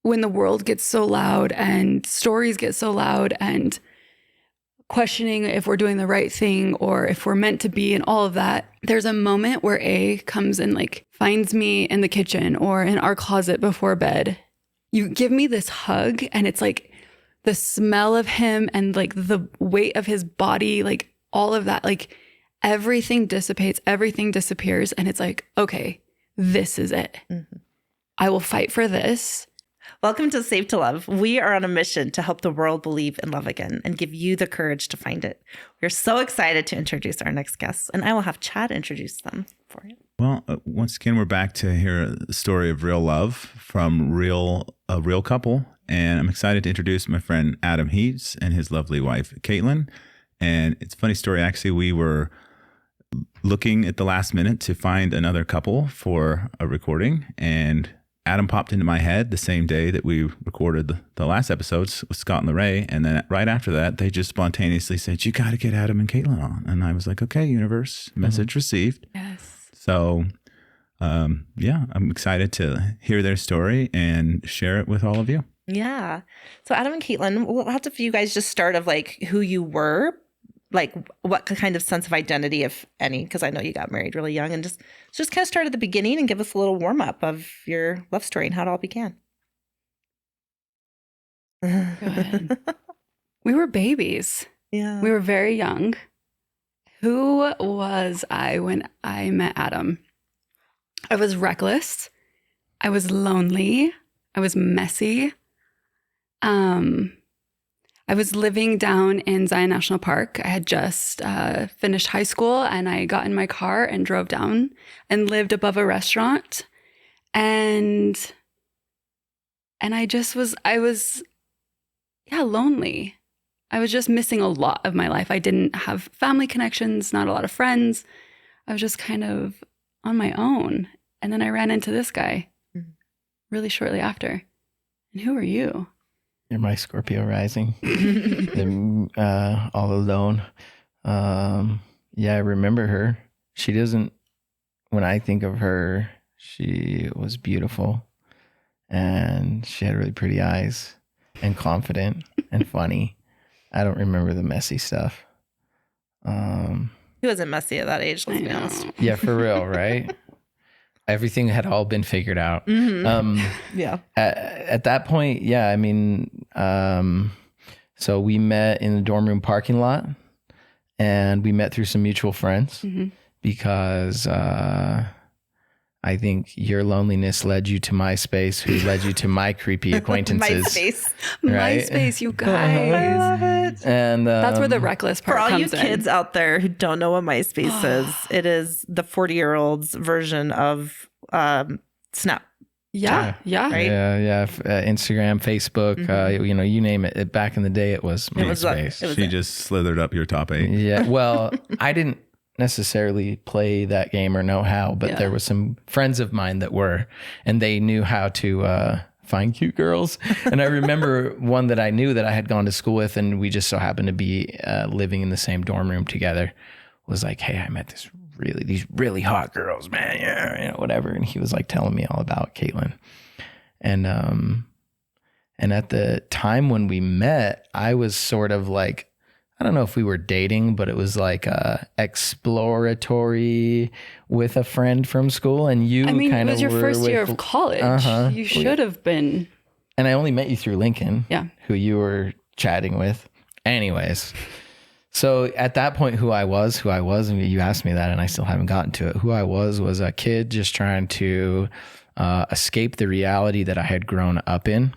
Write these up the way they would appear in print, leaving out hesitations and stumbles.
when the world gets so loud and stories get so loud and questioning if we're doing the right thing or if we're meant to be and all of that, there's a moment where A comes and like finds me in the kitchen or in our closet before bed. You give me this hug and it's like the smell of him and like the weight of his body, like all of that, like everything dissipates, everything disappears. And it's like, okay, this is it. Mm-hmm. I will fight for this. Welcome to Safe to Love. We are on a mission to help the world believe in love again and give you the courage to find it. We're so excited to introduce our next guests, and I will have Chad introduce them for you. Well, once again, we're back to hear the story of real love from a real couple. And I'm excited to introduce my friend Adam Heaps and his lovely wife, Caitlin. And it's a funny story. Actually, we were looking at the last minute to find another couple for a recording, and Adam popped into my head the same day that we recorded the last episodes with Scott and Lorraine. And then right after that, they just spontaneously said, you got to get Adam and Caitlin on. And I was like, okay, universe, message received. Yes. So, yeah, I'm excited to hear their story and share it with all of you. Yeah. So Adam and Caitlin, we'll have to, for you guys, just start of like who you were, like what kind of sense of identity, if any, because I know you got married really young, and just kind of start at the beginning and give us a little warm up of your love story and how it all began. Go ahead. We were babies. Yeah. We were very young. Who was I when I met Adam? I was reckless. I was lonely. I was messy. I was living down in Zion National Park. I had just finished high school, and I got in my car and drove down and lived above a restaurant. And I was lonely. I was just missing a lot of my life. I didn't have family connections, not a lot of friends. I was just kind of on my own. And then I ran into this guy really shortly after. And who are you? You're my Scorpio rising. All alone. Yeah, I remember her. She doesn't, when I think of her, she was beautiful. And she had really pretty eyes and confident and funny. I don't remember the messy stuff. He wasn't messy at that age, let's be honest. Yeah, for real, right? Everything had all been figured out. Mm-hmm. Yeah. At that point, yeah, I mean, so we met in the dorm room parking lot, and we met through some mutual friends because I think your loneliness led you to MySpace, who led you to my creepy acquaintances. Right? MySpace, you guys. I love it. And that's where the reckless part comes in. For all you kids out there who don't know what MySpace is, it is the 40-year-old's version of Snap. Yeah. Right? Yeah. Instagram, Facebook, you name it. Back in the day, it was MySpace. She just slithered up your top 8. Yeah. Well, I didn't necessarily play that game or know how, but there was some friends of mine that were, and they knew how to find cute girls. And I remember one that I knew that I had gone to school with, and we just so happened to be living in the same dorm room together, was like, hey, I met these really hot girls, man. Yeah, whatever. And he was like telling me all about Caitlin. And at the time when we met, I was sort of like, I don't know if we were dating, but it was like exploratory with a friend from school. And you kind of it was your first year of college. You should have been. And I only met you through Lincoln, who you were chatting with. Anyways, so at that point, who I was, and you asked me that, and I still haven't gotten to it. Who I was a kid just trying to escape the reality that I had grown up in.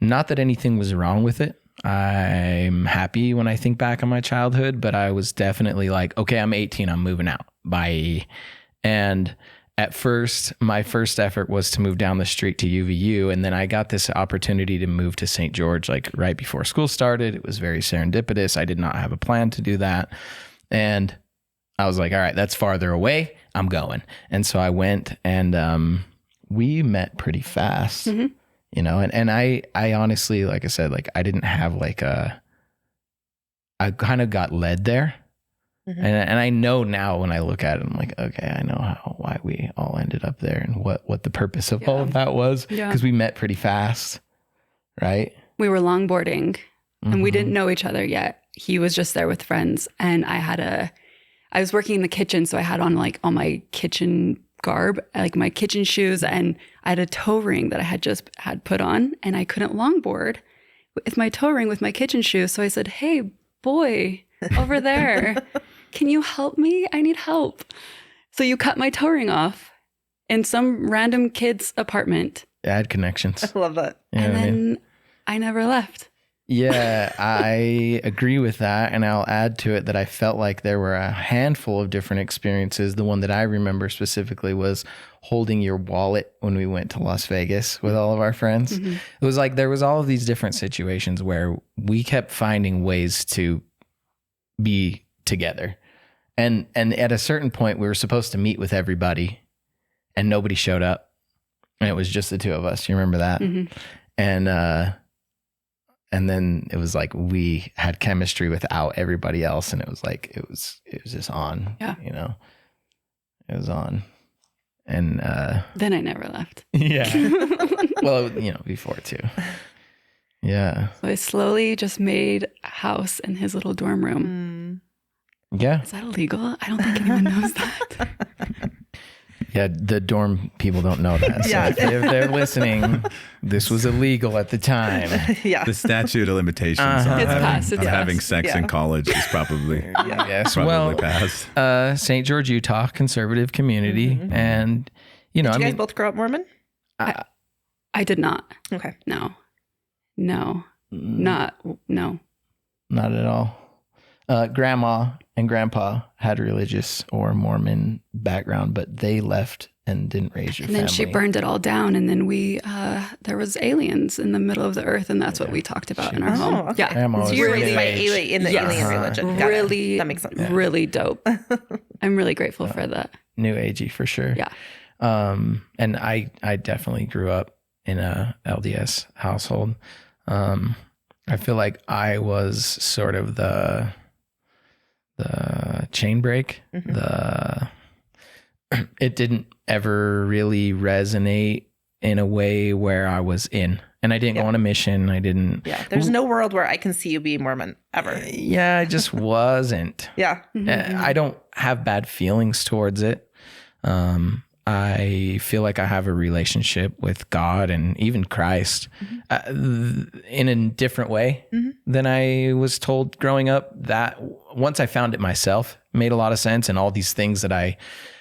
Not that anything was wrong with it. I'm happy when I think back on my childhood, but I was definitely like, okay, I'm 18, I'm moving out. Bye. And at first, my first effort was to move down the street to UVU. And then I got this opportunity to move to St. George, like right before school started. It was very serendipitous. I did not have a plan to do that. And I was like, all right, that's farther away. I'm going. And so I went, and we met pretty fast. And I honestly, like I said, like I didn't have like I kind of got led there. And I know now when I look at it, I'm like, okay, I know why we all ended up there and what the purpose of all of that was. Because we met pretty fast, right? We were longboarding and we didn't know each other yet. He was just there with friends, and I was working in the kitchen, so I had on like all my kitchen garb, like my kitchen shoes, and I had a toe ring that I had just had put on, and I couldn't longboard with my toe ring with my kitchen shoes. So I said, "Hey, boy, over there, can you help me? I need help." So you cut my toe ring off in some random kid's apartment. Add connections. I love that. You know And what I then mean? I never left. Yeah, I agree with that. And I'll add to it that I felt like there were a handful of different experiences. The one that I remember specifically was holding your wallet when we went to Las Vegas with all of our friends. It was like there was all of these different situations where we kept finding ways to be together. And at a certain point, we were supposed to meet with everybody and nobody showed up. And it was just the two of us. You remember that? And then it was like we had chemistry without everybody else, and it was like it was just on. Yeah. You know, it was on. And Then I never left. yeah. Well, you know, before too. Yeah. So I slowly just made a house in his little dorm room. Yeah. Is that illegal? I don't think anyone knows that. Yeah, the dorm people don't know that. So Yeah. if they're listening, this was illegal at the time. Yeah. The statute of limitations on It's passed, it's having passed. sex in college is probably Yes. probably Well, passed. St. George, Utah, conservative community. And, you know, Did you I guys mean, both grow up Mormon? I did not. Okay. No, Mm. not at all. Grandma and grandpa had religious or Mormon background, but they left and didn't raise your And then family. she burned it all down, and then there was aliens in the middle of the earth, and that's what we talked about in our home. okay. Yeah, Grandma it's was You're really, raised by age. alien, in the Yes. alien religion. Got it. really, That makes sense. really dope. I'm really grateful for that. New agey for sure. Yeah. And I definitely grew up in a LDS household. I feel like I was sort of the chain break. It didn't ever really resonate in a way where I was in, and I didn't go on a mission. I didn't. Yeah. There's no world where I can see you being Mormon ever. Yeah, I just wasn't. Yeah. I don't have bad feelings towards it. I feel like I have a relationship with God and even Christ in a different way than I was told growing up. That once I found it myself, made a lot of sense. And all these things that I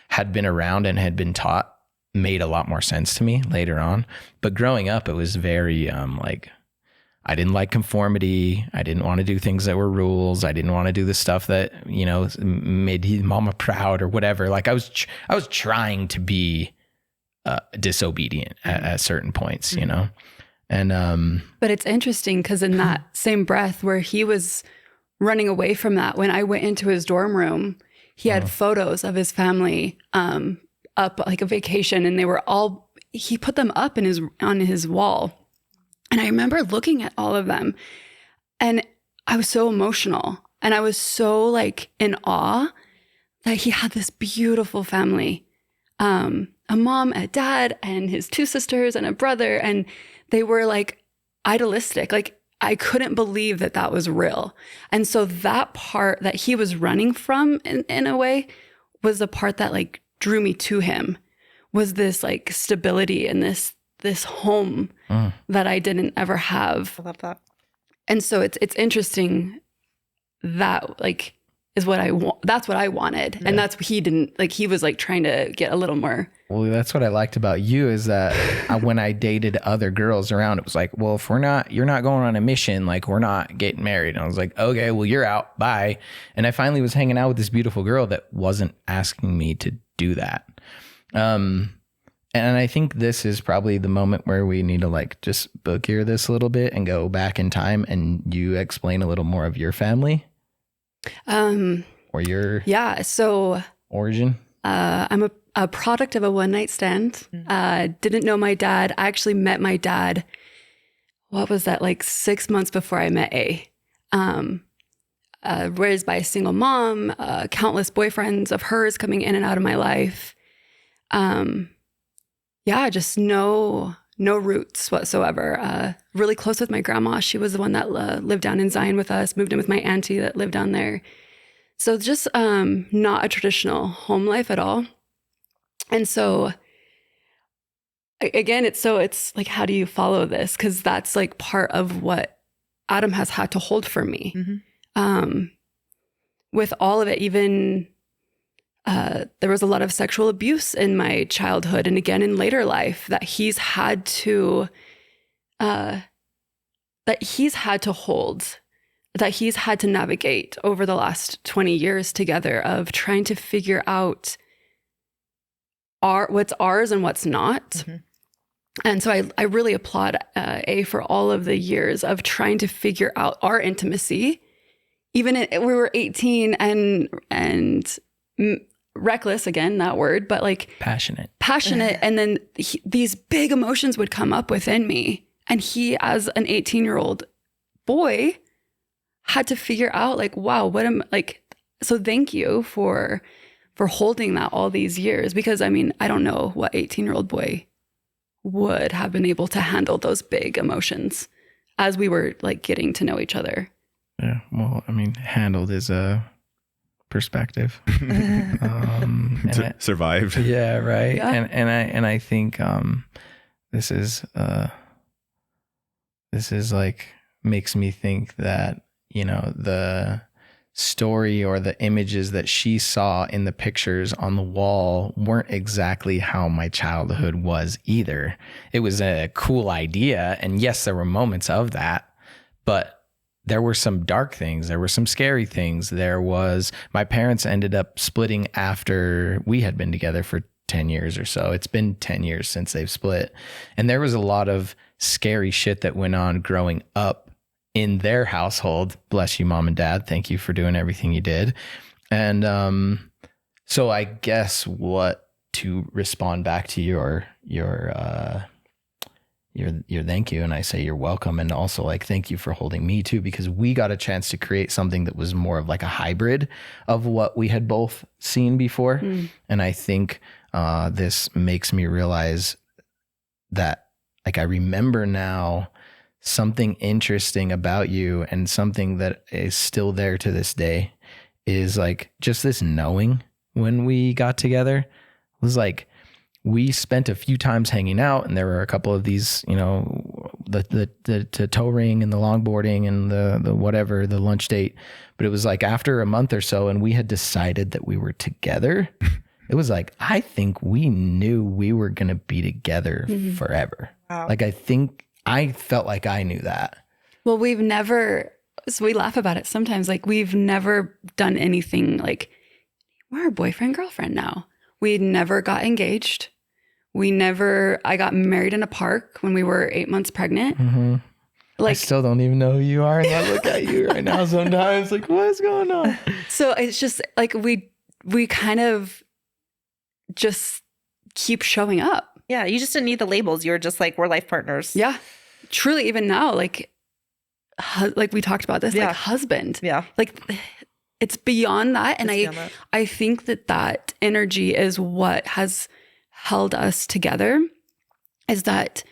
had been around and had been taught made a lot more sense to me later on. But growing up, it was very like, I didn't like conformity. I didn't want to do things that were rules. I didn't want to do the stuff that, you know, made mama proud or whatever. Like I was trying to be disobedient at certain points, you know? And, But it's interesting because in that same breath where he was running away from that, when I went into his dorm room, he had photos of his family up like a vacation, and they were all, he put them up on his wall. And I remember looking at all of them, and I was so emotional, and I was so like in awe that he had this beautiful family, a mom, a dad, and his two sisters and a brother. And they were like idealistic. Like I couldn't believe that that was real. And so that part that he was running from in a way was the part that like drew me to him, was this like stability and this home that I didn't ever have. I love that. And so it's interesting that like is what I want. That's what I wanted. And that's what he didn't like. He was like trying to get a little more. well, that's what I liked about you is that when I dated other girls around, it was like, well, if you're not going on a mission, like we're not getting married. And I was like, okay, well, you're out. Bye. And I finally was hanging out with this beautiful girl that wasn't asking me to do that. And I think this is probably the moment where we need to like just book ear this a little bit and go back in time and you explain a little more of your family or your So origin. I'm a product of a one-night stand. Didn't know my dad. I actually met my dad. What was that? Like 6 months before I met A. raised by a single mom, countless boyfriends of hers coming in and out of my life. Just no roots whatsoever. Really close with my grandma. She was the one that lived down in Zion with us, moved in with my auntie that lived down there. So just not a traditional home life at all. And so again, it's like, how do you follow this? Because that's like part of what Adam has had to hold for me. With all of it, even there was a lot of sexual abuse in my childhood and again in later life that he's had to hold, that he's had to navigate over the last 20 years together of trying to figure out what's ours and what's not. And so I really applaud A for all of the years of trying to figure out our intimacy. Even we were 18 and reckless, again, that word, but like passionate. And then these big emotions would come up within me. And he, as an 18-year-old boy, had to figure out like, wow, what am like, so thank you for holding that all these years. Because I mean, I don't know what 18-year-old boy would have been able to handle those big emotions as we were like getting to know each other. Yeah. Well, I mean, handled is a perspective. Survived. Yeah. Right. Yeah. And I think, this is like, makes me think that, you know, the story or the images that she saw in the pictures on the wall weren't exactly how my childhood was either. It was a cool idea. And yes, there were moments of that, but there were some dark things. There were some scary things. My parents ended up splitting after we had been together for 10 years or so. It's been 10 years since they've split. And there was a lot of scary shit that went on growing up in their household. Bless you, mom and dad. Thank you for doing everything you did. And so I guess to respond back to your thank you, and I say you're welcome, and also like thank you for holding me too, because we got a chance to create something that was more of like a hybrid of what we had both seen before. And I think this makes me realize that, like, I remember now something interesting about you, and something that is still there to this day is like just this knowing when we got together was like, we spent a few times hanging out, and there were a couple of these, you know, the toe ring and the longboarding and the whatever, the lunch date. But it was like after a month or so, and we had decided that we were together. It was like, I think we knew we were going to be together forever. Wow. Like, I felt like I knew that. Well, so we laugh about it sometimes. Like, we've never done anything like, we're a boyfriend, girlfriend now. We never got engaged. I got married in a park when we were 8 months pregnant. Like, I still don't even know who you are. And I look at you right now sometimes like, what is going on? So it's just like, we kind of just keep showing up. Yeah. You just didn't need the labels. You were just like, we're life partners. Yeah. Truly, even now, like we talked about this, like husband. Yeah. Like, it's beyond that. And I think that energy is what has held us together, is that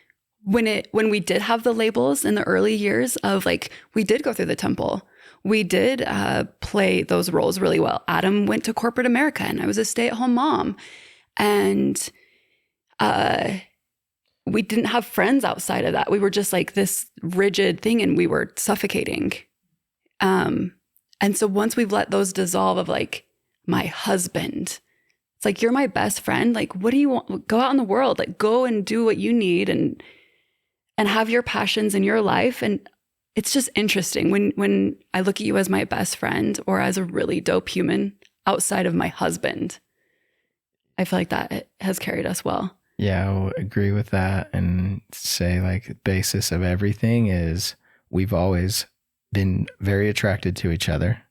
when we did have the labels in the early years of like, we did go through the temple. We did play those roles really well. Adam went to corporate America and I was a stay-at-home mom. And we didn't have friends outside of that. We were just like this rigid thing, and we were suffocating. And so once we've let those dissolve of like, my husband, it's like, you're my best friend. Like, what do you want? Go out in the world, like go and do what you need and have your passions in your life. And it's just interesting when I look at you as my best friend or as a really dope human outside of my husband, I feel like that has carried us well. Yeah, I would agree with that, and say like the basis of everything is we've always been very attracted to each other.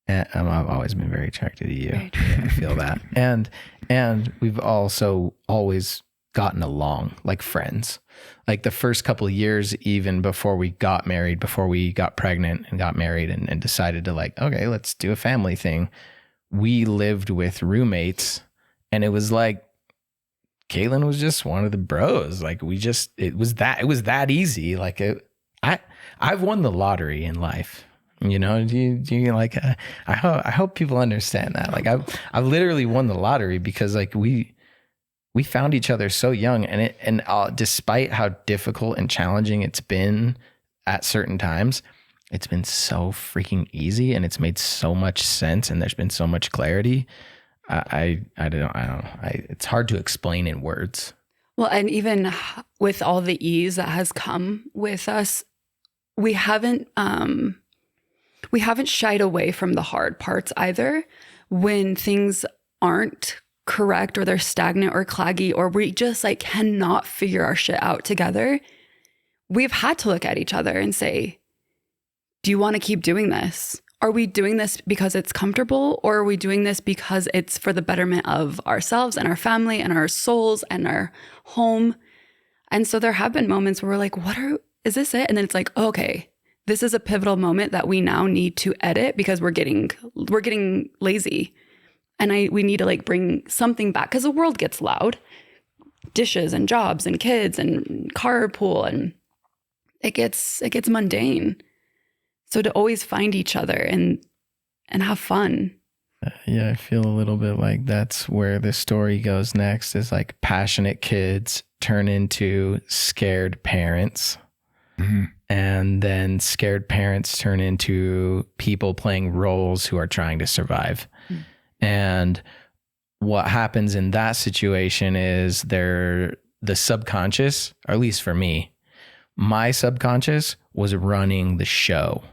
And I've always been very attracted to you. I feel that. And we've also always gotten along like friends. Like the first couple of years, even before we got married, before we got pregnant and got married and decided to like, okay, let's do a family thing. We lived with roommates, and it was like, Caitlin was just one of the bros. Like it was that easy. Like I've won the lottery in life. You know, do you like, I hope people understand that. Like I've literally won the lottery because like we found each other so young, and despite how difficult and challenging it's been at certain times, it's been so freaking easy, and it's made so much sense, and there's been so much clarity. I don't know. It's hard to explain in words. Well, and even with all the ease that has come with us, we haven't shied away from the hard parts either. When things aren't correct, or they're stagnant or claggy, or we just like cannot figure our shit out together, we've had to look at each other and say, do you want to keep doing this? Are we doing this because it's comfortable, or are we doing this because it's for the betterment of ourselves and our family and our souls and our home? And so there have been moments where we're like, is this it? And then it's like, okay, this is a pivotal moment that we now need to edit because we're getting lazy. And we need to like bring something back, because the world gets loud. Dishes and jobs and kids and carpool, and it gets mundane. So to always find each other and have fun. Yeah, I feel a little bit like that's where the story goes next, is like passionate kids turn into scared parents. Mm-hmm. And then scared parents turn into people playing roles who are trying to survive. Mm-hmm. And what happens in that situation is the subconscious, or at least for me, my subconscious was running the show.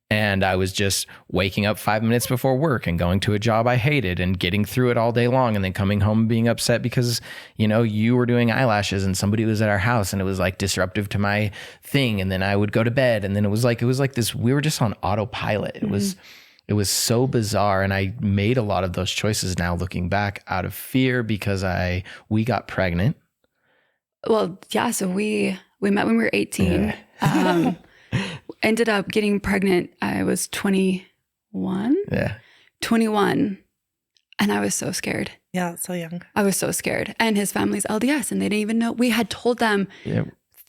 And I was just waking up 5 minutes before work and going to a job I hated and getting through it all day long, and then coming home and being upset because, you know, you were doing eyelashes and somebody was at our house and it was like disruptive to my thing. And then I would go to bed, and then it was like this, we were just on autopilot. It was so bizarre. And I made a lot of those choices now looking back out of fear because we got pregnant. Well, yeah. So we met when we were 18. Yeah. Ended up getting pregnant. I was 21. Yeah. 21. And I was so scared. Yeah, so young. I was so scared. And his family's LDS, and they didn't even know. We had told them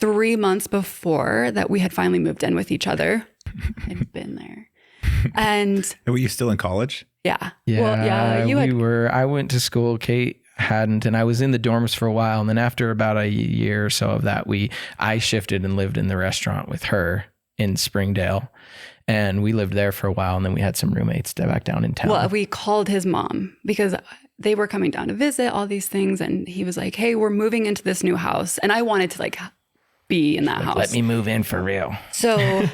3 months before that we had finally moved in with each other. I'd been there. And were you still in college? Yeah. Yeah. Well, yeah, I went to school. Kate hadn't, and I was in the dorms for a while. And then after about a year or so of that, I shifted and lived in the restaurant with her in Springdale, and we lived there for a while. And then we had some roommates back down in town. Well, we called his mom because they were coming down to visit, all these things. And he was like, hey, we're moving into this new house. And I wanted to like be in that house. Let me move in for real. So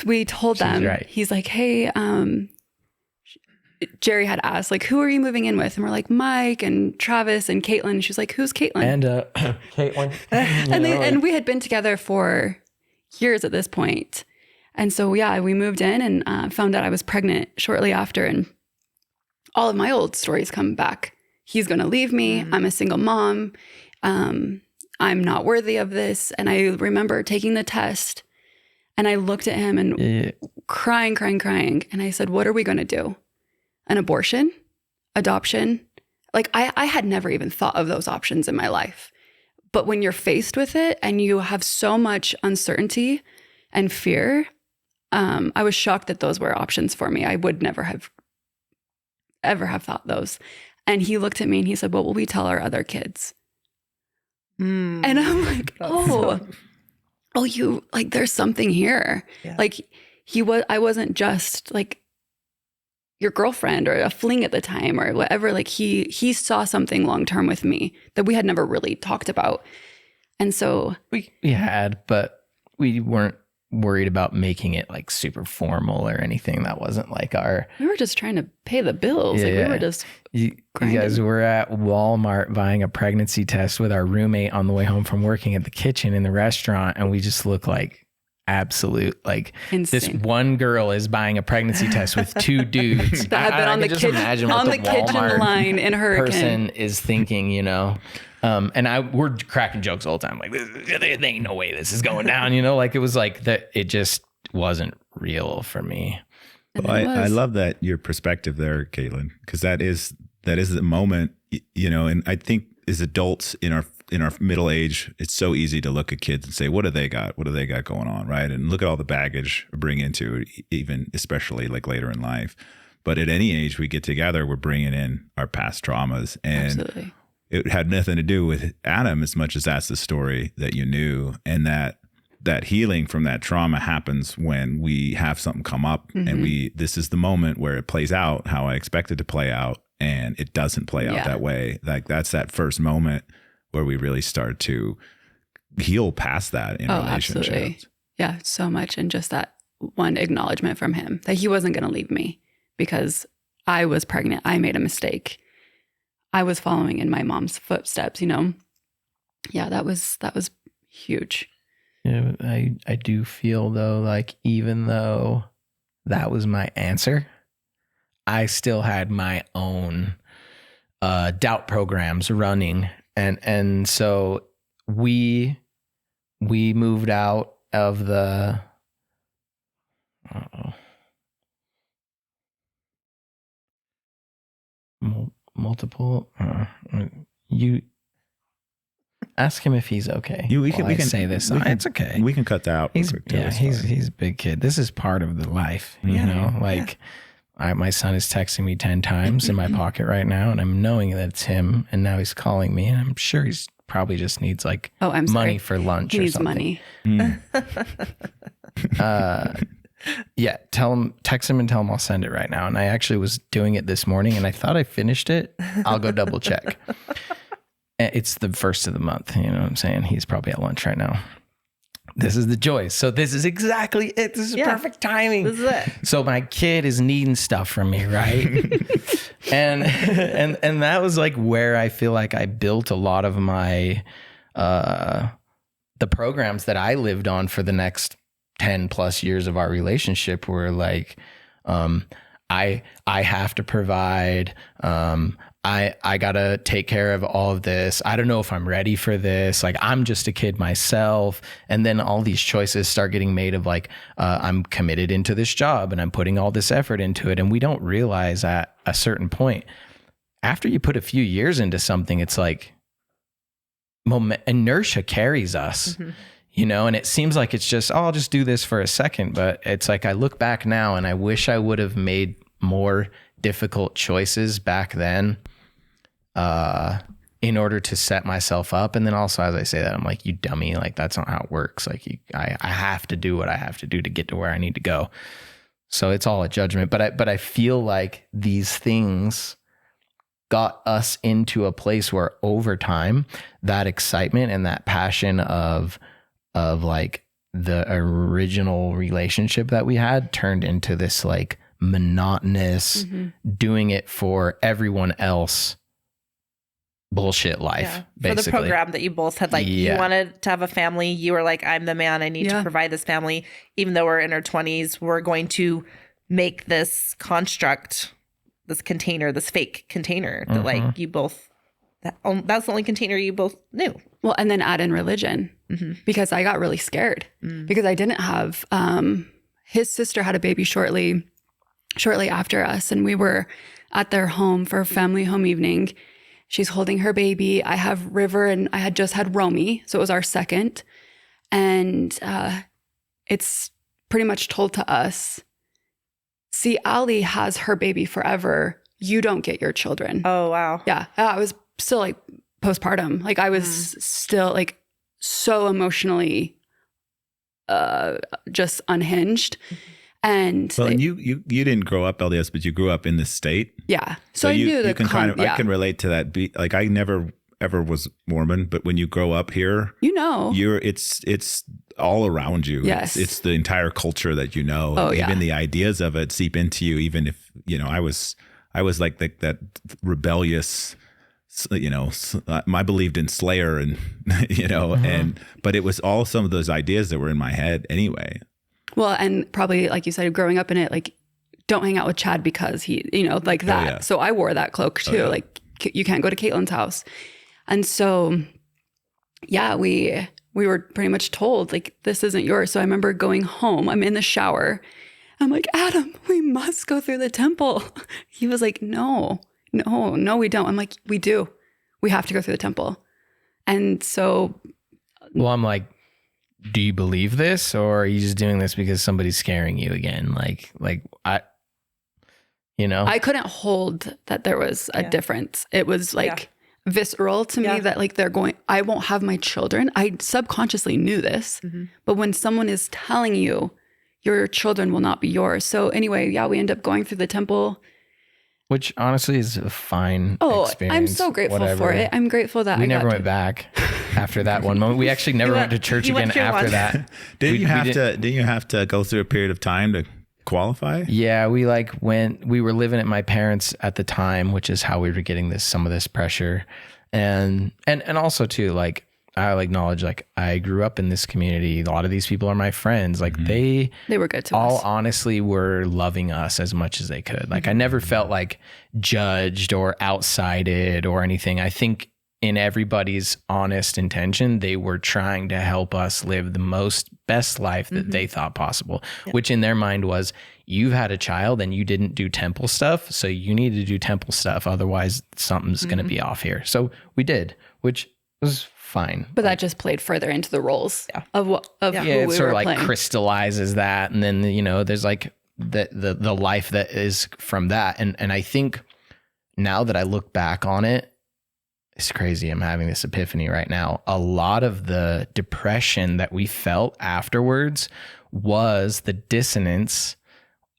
we told them, right. He's like, hey, Jerry had asked, like, who are you moving in with? And we're like, Mike and Travis and Caitlin. She's like, who's Caitlin? And Caitlin. And we had been together for years at this point. And so, yeah, we moved in and found out I was pregnant shortly after. And all of my old stories come back. He's going to leave me. I'm a single mom. I'm not worthy of this. And I remember taking the test, and I looked at him and crying. And I said, what are we going to do? An abortion? Adoption? Like I had never even thought of those options in my life. But when you're faced with it and you have so much uncertainty and fear, I was shocked that those were options for me. I would never have ever have thought those. And he looked at me and he said, what will we tell our other kids? And I'm like, you like, there's something here. Yeah. Like I wasn't just like your girlfriend or a fling at the time or whatever. Like he saw something long-term with me that we had never really talked about. And so we had, but we weren't worried about making it like super formal or anything. That wasn't like we were just trying to pay the bills. Like we were just you guys were at Walmart buying a pregnancy test with our roommate on the way home from working at the kitchen in the restaurant. And we just look like absolute, like insane. This one girl is buying a pregnancy test with two dudes that have been on the kitchen line in Hurricane. Person is thinking, you know. And we're cracking jokes all the time. Like, there ain't no way this is going down. You know, like it was like that. It just wasn't real for me. Well, I love that your perspective there, Caitlin, because that is the moment, you know, and I think as adults in our middle age, it's so easy to look at kids and say, what do they got? What do they got going on? Right. And look at all the baggage we bring into it, even especially like later in life. But at any age we get together, we're bringing in our past traumas. And Absolutely. It had nothing to do with Adam as much as that's the story that you knew. And that healing from that trauma happens when we have something come up and this is the moment where it plays out how I expect it to play out. And it doesn't play out that way. Like that's that first moment where we really start to heal past that in relationships. Absolutely. Yeah, so much. And just that one acknowledgement from him that he wasn't going to leave me because I was pregnant. I made a mistake. I was following in my mom's footsteps, you know? Yeah, that was huge. Yeah, I do feel though, like even though that was my answer, I still had my own doubt programs running. And so we moved out of the multiple you ask him if he's okay. We can say this. It's okay. We can cut that out. He's a big kid. This is part of the life, you know, like my son is texting me 10 times in my pocket right now, and I'm knowing that it's him, and now he's calling me, and I'm sure he's probably just needs like money for lunch or something. He needs money. Yeah, text him and tell him I'll send it right now. And I actually was doing it this morning, and I thought I finished it. I'll go double check. It's the first of the month, you know what I'm saying? He's probably at lunch right now. This is the joy. So this is exactly it. This is perfect timing. This is it. So my kid is needing stuff from me, right? and that was like where I feel like I built a lot of my the programs that I lived on for the next 10 plus years of our relationship were like I have to provide, I gotta take care of all of this. I don't know if I'm ready for this. Like I'm just a kid myself. And then all these choices start getting made of like, I'm committed into this job and I'm putting all this effort into it. And we don't realize at a certain point, after you put a few years into something, it's like inertia carries us, you know, and it seems like it's just, I'll just do this for a second. But it's like, I look back now and I wish I would have made more difficult choices back then in order to set myself up. And then also, as I say that, I'm like, you dummy, like that's not how it works. Like I have to do what I have to do to get to where I need to go. So it's all a judgment. But I feel like these things got us into a place where over time, that excitement and that passion of like the original relationship that we had turned into this like monotonous doing it for everyone else bullshit life, basically. For the program that you both had, like you wanted to have a family, you were like, I'm the man, I need to provide this family. Even though we're in our 20s, we're going to make this construct, this container, this fake container that like you both, that's the only container you both knew. Well, and then add in religion because I got really scared because I didn't have, his sister had a baby shortly after us, and we were at their home for a family home evening. She's holding her baby. I have River, and I had just had Romy, so it was our second. And it's pretty much told to us, see, Allie has her baby forever. You don't get your children. Oh, wow. Yeah. I was still like postpartum. Like I was still like so emotionally just unhinged. And well, and you didn't grow up LDS, but you grew up in the state. Yeah. So I knew that I can relate to that. Like I never ever was Mormon, but when you grow up here, you know, it's all around you. Yes. It's the entire culture that you know. Oh, and even the ideas of it seep into you, even if, you know, I was like that rebellious, you know, I believed in Slayer and, you know, but it was all some of those ideas that were in my head anyway. Well, and probably, like you said, growing up in it, like, don't hang out with Chad because he, you know, like that. Oh, yeah. So I wore that cloak too. Like, you can't go to Caitlin's house. And so, yeah, we were pretty much told like, this isn't yours. So I remember going home, I'm in the shower. I'm like, Adam, we must go through the temple. He was like, no, we don't. I'm like, we do. We have to go through the temple. And so. Well, I'm like, do you believe this, or are you just doing this because somebody's scaring you again? I couldn't hold that there was a difference. It was like visceral to me that like I won't have my children. I subconsciously knew this, but when someone is telling you your children will not be yours. So anyway, we end up going through the temple. Which honestly is a fine experience. I'm so grateful for it. I'm grateful that we never went back after that one moment. We actually never went to church again after that. Didn't you have to go through a period of time to qualify? Yeah, we were living at my parents' at the time, which is how we were getting some of this pressure. And also too, like, I'll acknowledge, like, I grew up in this community. A lot of these people are my friends. Like they were good to all us. Honestly were loving us as much as they could. Like I never felt like judged or outsided or anything. I think in everybody's honest intention, they were trying to help us live the best life that they thought possible, which in their mind was, you've had a child and you didn't do temple stuff. So you need to do temple stuff. Otherwise something's going to be off here. So we did, which was fine. But that just played further into the roles of who it we sort were of like playing. Crystallizes that. And then, there's like the life that is from that. And I think now that I look back on it, it's crazy. I'm having this epiphany right now. A lot of the depression that we felt afterwards was the dissonance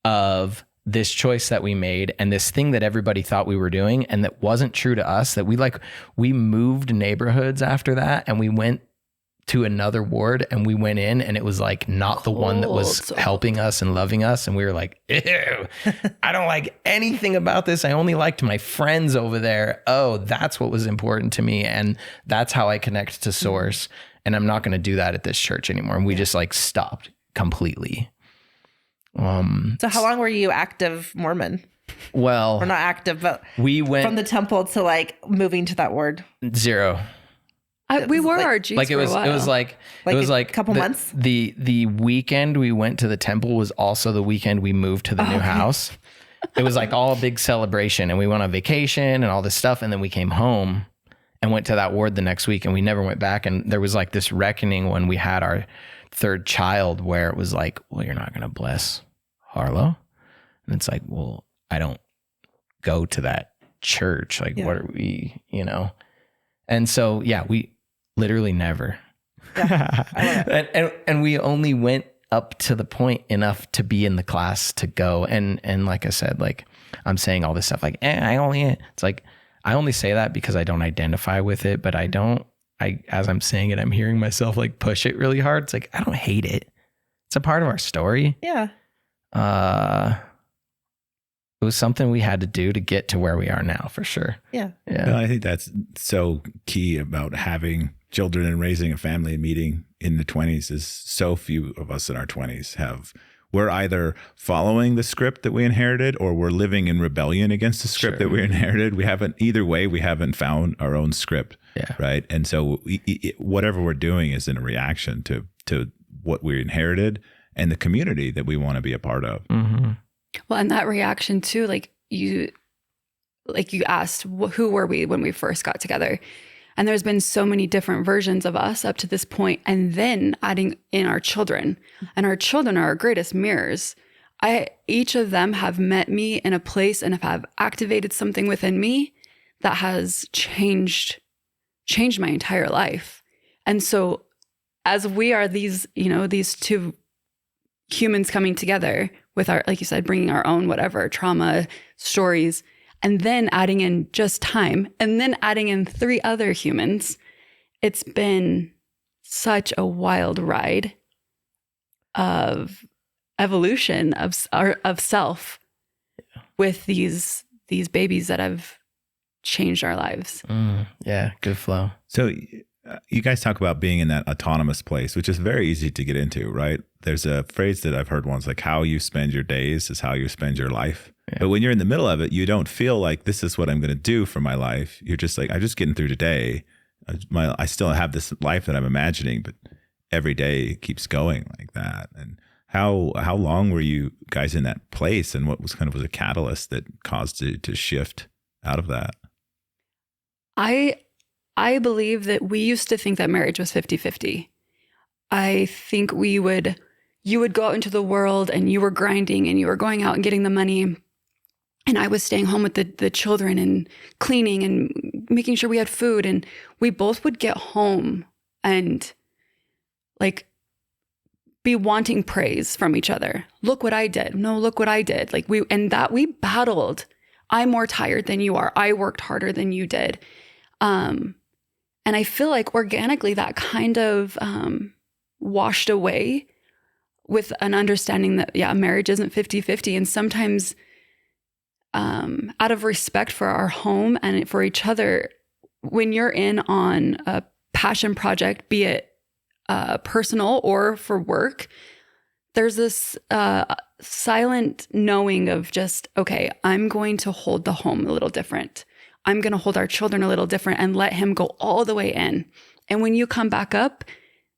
of this choice that we made and this thing that everybody thought we were doing and that wasn't true to us, that we moved neighborhoods after that and we went to another ward and we went in and it was like not the one that was helping us and loving us. And we were like, ew, I don't like anything about this. I only liked my friends over there. Oh, that's what was important to me. And that's how I connect to source. And I'm not going to do that at this church anymore. And we just like stopped completely. So how long were you active Mormon? Well, or not active, but we went from the temple to like moving to that ward. 0. We were our G's like it was. For a while. It was like a couple months. The weekend we went to the temple was also the weekend we moved to the new house. It was like all a big celebration, and we went on vacation and all this stuff, and then we came home and went to that ward the next week, and we never went back. And there was like this reckoning when we had our third child, where it was like, well, you're not going to bless Harlow, and it's like, well, I don't go to that church. Like, what are we, And so, we literally never. And we only went up to the point enough to be in the class to go. And like I said, like I'm saying all this stuff like, it's like, I only say that because I don't identify with it, but as I'm saying it, I'm hearing myself like push it really hard. It's like, I don't hate it. It's a part of our story. Yeah. It was something we had to do to get to where we are now, for sure. Yeah. Well, I think that's so key about having children and raising a family and meeting in the 20s is so few of us in our 20s we're either following the script that we inherited or we're living in rebellion against the script that we inherited. We haven't found our own script. Yeah. Right. And so whatever we're doing is in a reaction to what we inherited and the community that we want to be a part of. Mm-hmm. Well, and that reaction too, like you asked, who were we when we first got together? And there's been so many different versions of us up to this point, and then adding in our children. And our children are our greatest mirrors. Each of them have met me in a place and have activated something within me that has changed my entire life. And so as we are these two humans coming together with our, like you said, bringing our own whatever trauma stories, and then adding in just time, and then adding in 3 other humans, it's been such a wild ride of evolution of self with these babies that have changed our lives. Yeah, good flow. So you guys talk about being in that autonomous place, which is very easy to get into, right? There's a phrase that I've heard once, like how you spend your days is how you spend your life. Yeah. But when you're in the middle of it, you don't feel like this is what I'm going to do for my life. You're just like, I'm just getting through today. I still have this life that I'm imagining, but every day it keeps going like that. And how long were you guys in that place, and what was a catalyst that caused you to shift out of that? I believe that we used to think that marriage was 50-50. I think you would go out into the world and you were grinding and you were going out and getting the money. And I was staying home with the children and cleaning and making sure we had food. And we both would get home and like be wanting praise from each other. Look what I did. No, look what I did. Like we battled. I'm more tired than you are. I worked harder than you did. And I feel like organically that kind of washed away with an understanding that, marriage isn't 50-50. And sometimes out of respect for our home and for each other, when you're in on a passion project, be it personal or for work, there's this silent knowing of just, okay, I'm going to hold the home a little different. I'm going to hold our children a little different and let him go all the way in. And when you come back up,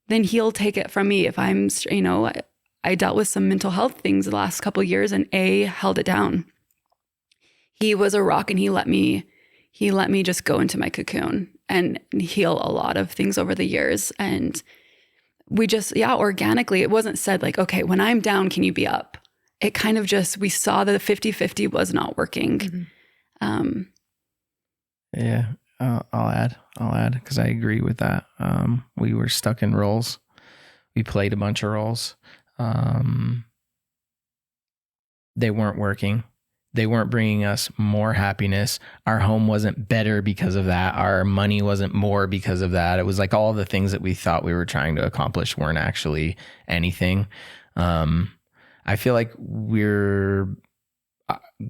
then he'll take it from me. If I'm, I dealt with some mental health things the last couple of years, and A held it down. He was a rock, and he let me just go into my cocoon and heal a lot of things over the years. And we just, organically, it wasn't said like, okay, when I'm down, can you be up? It kind of just, we saw that the 50-50 was not working. Mm-hmm. Yeah, I'll add because I agree with that. We were stuck in roles. We played a bunch of roles. They weren't working. They weren't bringing us more happiness. Our home wasn't better because of that. Our money wasn't more because of that. It was like all the things that we thought we were trying to accomplish weren't actually anything. I feel like we're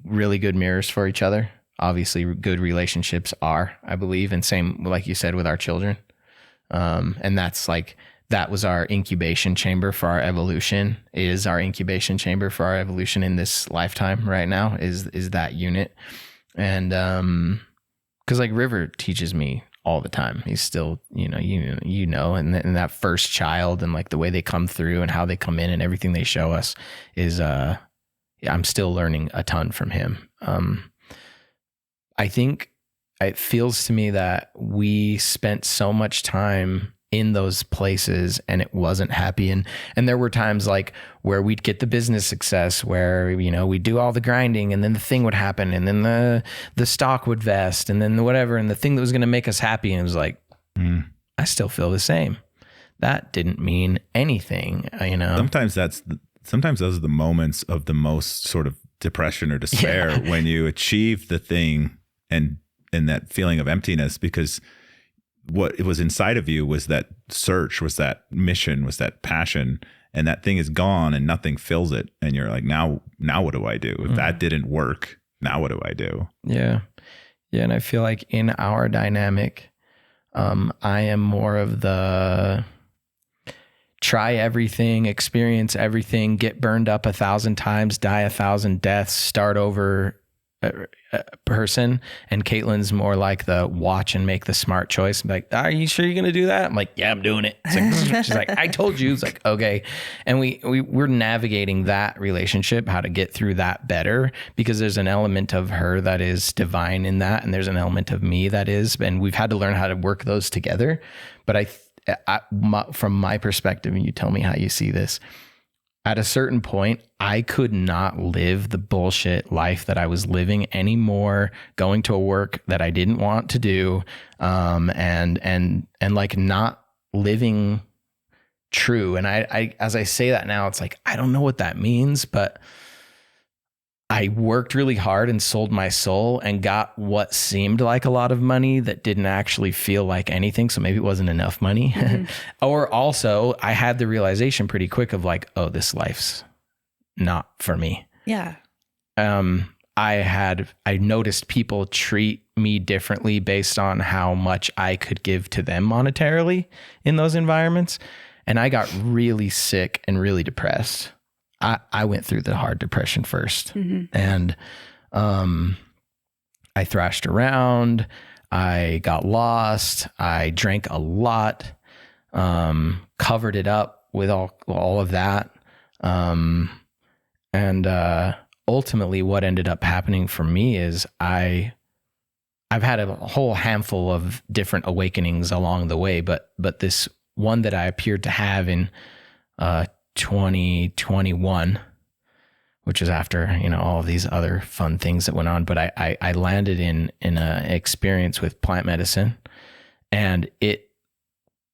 really good mirrors for each other. Obviously, good relationships are, I believe, and same, like you said, with our children. And that was our incubation chamber for our evolution, is our incubation chamber for our evolution in this lifetime right now, is that unit. And because like River teaches me all the time. He's still, and that first child and like the way they come through and how they come in and everything they show us is, I'm still learning a ton from him. I think it feels to me that we spent so much time in those places and it wasn't happy. And there were times like where we'd get the business success where, we'd do all the grinding and then the thing would happen and then the stock would vest and then whatever. And the thing that was going to make us happy. And it was like, I still feel the same. That didn't mean anything, Sometimes those are the moments of the most sort of depression or despair when you achieve the thing and that feeling of emptiness, because what it was inside of you was that search, was that mission, was that passion, and that thing is gone and nothing fills it. And you're like, now what do I do? If that didn't work, now what do I do? Yeah. Yeah. And I feel like in our dynamic, I am more of the try everything, experience everything, get burned up 1,000 times, die 1,000 deaths, start over person. And Caitlin's more like the watch and make the smart choice. I'm like, are you sure you're going to do that? I'm like, yeah, I'm doing it. She's like, I told you. It's like, okay. And we're navigating that relationship, how to get through that better, because there's an element of her that is divine in that. And there's an element of me that is, and we've had to learn how to work those together. But from my perspective, and you tell me how you see this, at a certain point, I could not live the bullshit life that I was living anymore, going to a work that I didn't want to do, and like not living true. And I as I say that now, it's like, I don't know what that means, but I worked really hard and sold my soul and got what seemed like a lot of money that didn't actually feel like anything. So maybe it wasn't enough money. Mm-hmm. Or also I had the realization pretty quick of like, oh, this life's not for me. Yeah. I noticed people treat me differently based on how much I could give to them monetarily in those environments. And I got really sick and really depressed. I went through the hard depression first, and I thrashed around. I got lost. I drank a lot, covered it up with all of that. And ultimately what ended up happening for me is I've had a whole handful of different awakenings along the way, but this one that I appeared to have in 2021, which is after, all of these other fun things that went on. But I landed in an experience with plant medicine, and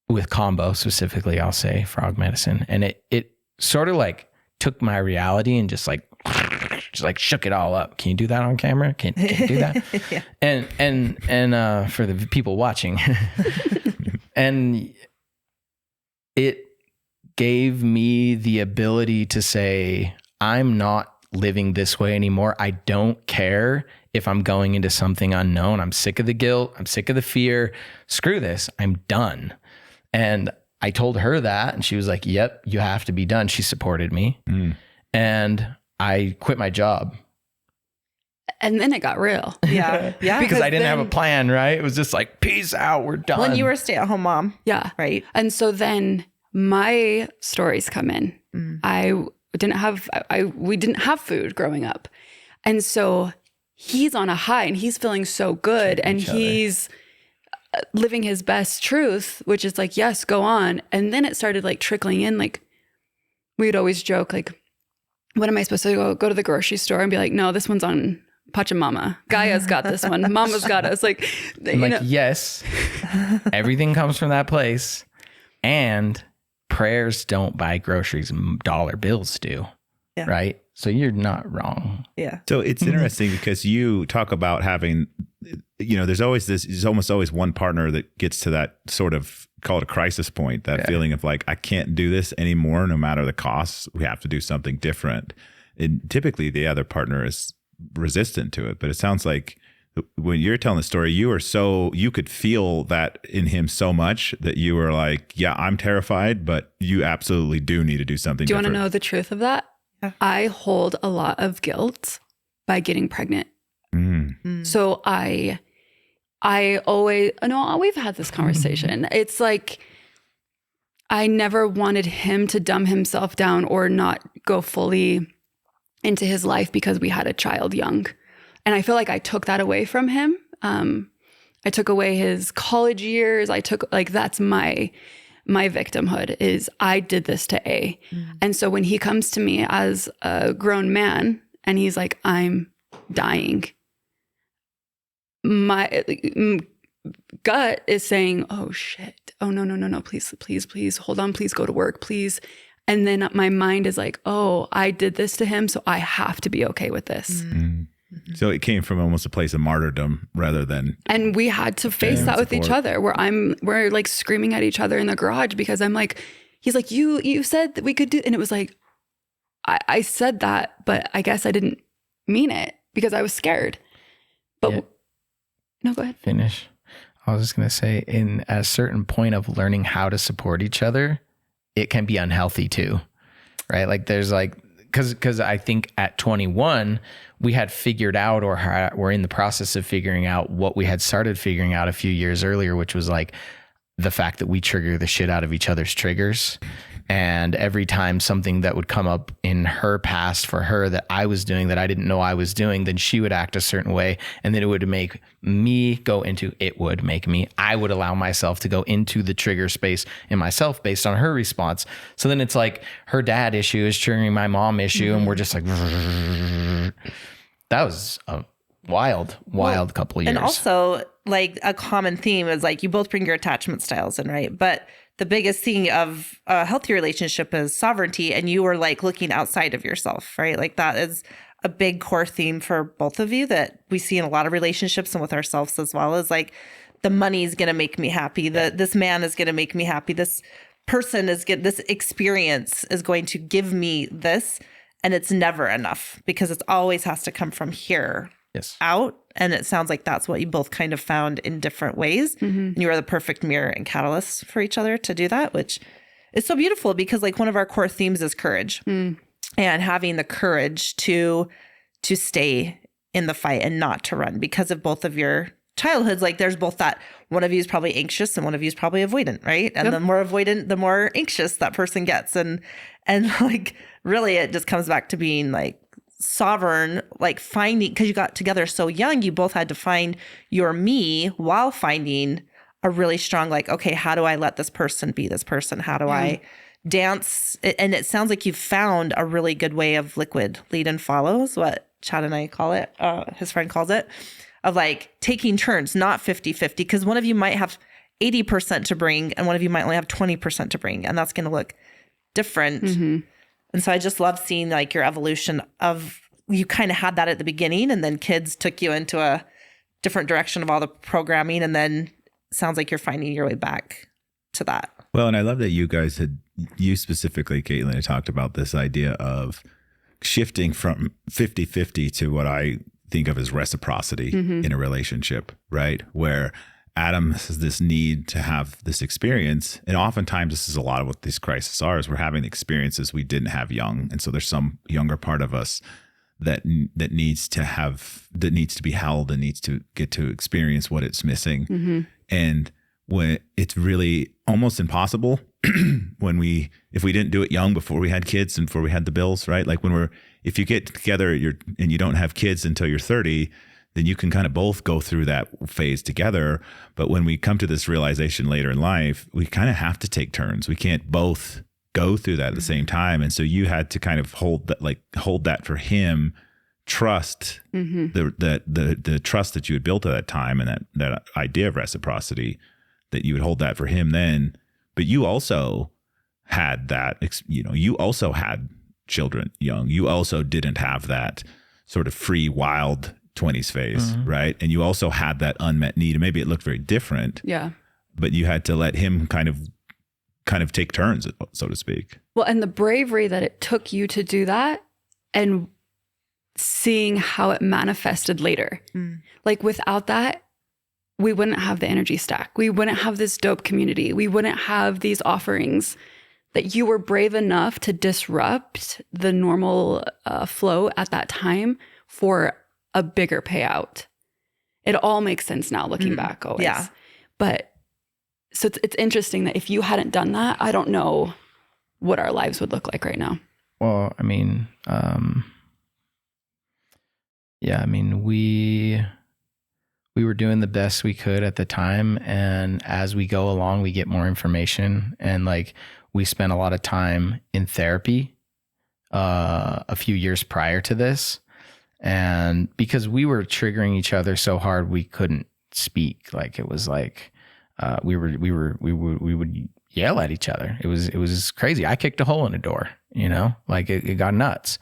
with combo specifically, I'll say frog medicine. And it sort of like took my reality and just like shook it all up. Can you do that on camera? Can you do that? Yeah. And for the people watching, and it gave me the ability to say, I'm not living this way anymore. I don't care if I'm going into something unknown. I'm sick of the guilt. I'm sick of the fear. Screw this. I'm done. And I told her that, and she was like, yep, you have to be done. She supported me. And I quit my job. And then it got real. Yeah. Yeah. Because I didn't have a plan, right? It was just like, peace out, we're done. When you were a stay-at-home mom. Yeah. Right. And so then my stories come in. We didn't have food growing up. And so he's on a high and he's feeling so good and he's living his best truth, which is like, yes, go on. And then it started like trickling in. Like we'd always joke, like, when am I supposed to go to the grocery store and be like, no, this one's on Pachamama. Gaia's got this one. Mama's got us. Like, yes, everything comes from that place. And prayers don't buy groceries, dollar bills do. Yeah. Right? So you're not wrong. Yeah. So it's interesting because you talk about having, there's almost always one partner that gets to that sort of, call it a crisis point, that feeling of like, I can't do this anymore, no matter the costs. We have to do something different. And typically the other partner is resistant to it, but it sounds like when you're telling the story, you could feel that in him so much that you were like, yeah, I'm terrified, but you absolutely do need to do something different. Do you want to know the truth of that? Yeah. I hold a lot of guilt by getting pregnant. So I always, we've had this conversation. It's like, I never wanted him to dumb himself down or not go fully into his life because we had a child young. And I feel like I took that away from him. I took away his college years. That's my victimhood is I did this to A. And so when he comes to me as a grown man and he's like, I'm dying, my gut is saying, oh shit. Oh, no. Please, hold on. Please go to work, please. And then my mind is like, oh, I did this to him, so I have to be okay with this. So it came from almost a place of martyrdom rather than. And we had to face that with each other where we're like screaming at each other in the garage because I'm like, he's like, you said that we could do, and it was like, I said that, but I guess I didn't mean it because I was scared. But no, go ahead. Finish. I was just going to say, in a certain point of learning how to support each other, it can be unhealthy too, right? Like there's like, because I think at 21, we had figured out or we're in the process of figuring out what we had started figuring out a few years earlier, which was like the fact that we trigger the shit out of each other's triggers. And every time something that would come up in her past for her that I was doing that I didn't know I was doing, then she would act a certain way. And then I would allow myself to go into the trigger space in myself based on her response. So then it's like her dad issue is triggering my mom issue. And we're just like, that was a wild couple of years. And also like a common theme is like you both bring your attachment styles in, right? But the biggest thing of a healthy relationship is sovereignty, and you are like looking outside of yourself, right? Like that is a big core theme for both of you that we see in a lot of relationships and with ourselves as well, is like the money is going to make me happy. This man is going to make me happy. This person this experience is going to give me this, and it's never enough because it always has to come from here out. And it sounds like that's what you both kind of found in different ways. And you are the perfect mirror and catalyst for each other to do that, which is so beautiful because like one of our core themes is courage and having the courage to stay in the fight and not to run because of both of your childhoods, like there's both that one of you is probably anxious and one of you is probably avoidant, right? And the more avoidant, the more anxious that person gets. And like really it just comes back to being like sovereign, like finding, because you got together so young, you both had to find your me while finding a really strong, like, okay, how do I let this person be this person? How do I dance? And it sounds like you've found a really good way of liquid lead and follows, what Chad and I call it, his friend calls it, of like taking turns, not 50-50, because one of you might have 80% to bring and one of you might only have 20% to bring, and that's going to look different. And so I just love seeing like your evolution of, you kind of had that at the beginning and then kids took you into a different direction of all the programming, and then sounds like you're finding your way back to that. Well, and I love that you specifically, Caitlin, had talked about this idea of shifting from 50-50 to what I think of as reciprocity in a relationship, right? Where Adam has this need to have this experience. And oftentimes this is a lot of what these crises are, is we're having experiences we didn't have young. And so there's some younger part of us that needs to be held and needs to get to experience what it's missing. And when it's really almost impossible if we didn't do it young before we had kids and before we had the bills, right? Like if you get together and you don't have kids until you're 30, then you can kind of both go through that phase together. But when we come to this realization later in life, we kind of have to take turns. We can't both go through that at the same time. And so you had to kind of hold that for him, trust the trust that you had built at that time, and that idea of reciprocity, that you would hold that for him then. But you also had that, you also had children young. You also didn't have that sort of free, wild 20s phase, right? And you also had that unmet need, and maybe it looked very different. Yeah. But you had to let him kind of take turns, so to speak. Well, and the bravery that it took you to do that, and seeing how it manifested later. Like without that, we wouldn't have the energy stack. We wouldn't have this dope community. We wouldn't have these offerings. That you were brave enough to disrupt the normal flow at that time for a bigger payout. It all makes sense now looking back always. Yeah. But so it's interesting that if you hadn't done that, I don't know what our lives would look like right now. Well, I mean, we were doing the best we could at the time. And as we go along, we get more information, and like we spent a lot of time in therapy a few years prior to this. And because we were triggering each other so hard, we couldn't speak. Like it was like, we would yell at each other. It was crazy. I kicked a hole in a door, like it got nuts.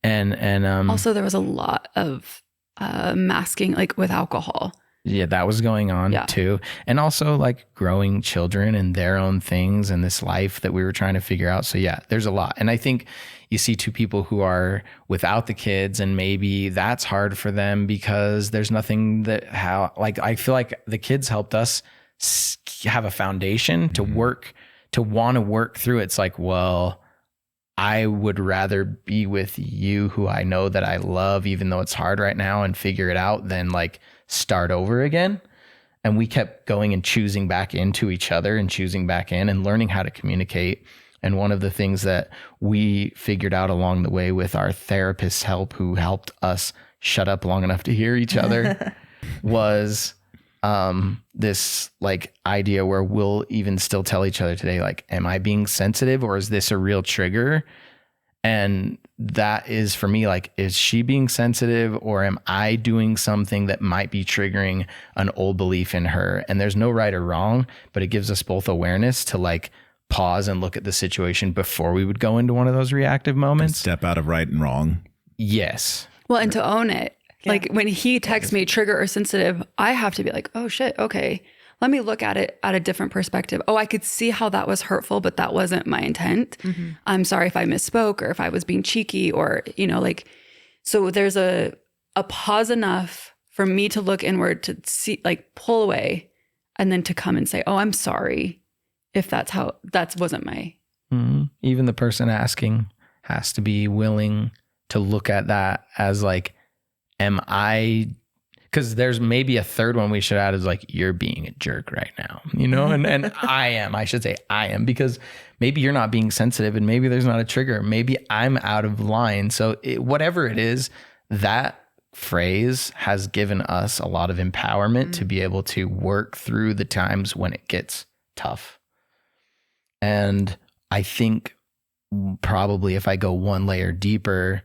And also there was a lot of masking, like with alcohol. Yeah, that was going on too. And also like growing children and their own things and this life that we were trying to figure out. So yeah, there's a lot. And I think you see two people who are without the kids, and maybe that's hard for them because there's nothing I feel like the kids helped us have a foundation to want to work through it. It's like, well, I would rather be with you, who I know that I love, even though it's hard right now, and figure it out than like start over again. And we kept going and choosing back into each other and choosing back in and learning how to communicate. And one of the things that we figured out along the way with our therapist's help, who helped us shut up long enough to hear each other, was this like idea where we'll even still tell each other today, like, am I being sensitive or is this a real trigger? And that is for me, like, is she being sensitive or am I doing something that might be triggering an old belief in her? And there's no right or wrong, but it gives us both awareness to like pause and look at the situation before we would go into one of those reactive moments. Step out of right and wrong. Yes. Well, and to own it. Yeah. Like when he texts me trigger or sensitive, I have to be like, oh shit, okay. Let me look at it at a different perspective. Oh, I could see how that was hurtful, but that wasn't my intent. Mm-hmm. I'm sorry if I misspoke or if I was being cheeky or, like, so there's a pause enough for me to look inward, to see, like, pull away, and then to come and say, oh, I'm sorry if that wasn't my. Mm-hmm. Even the person asking has to be willing to look at that as like, am I, Because there's maybe a third one we should add is like, you're being a jerk right now, you know? And I should say I am, because maybe you're not being sensitive and maybe there's not a trigger. Maybe I'm out of line. So whatever it is, that phrase has given us a lot of empowerment to be able to work through the times when it gets tough. And I think probably if I go one layer deeper,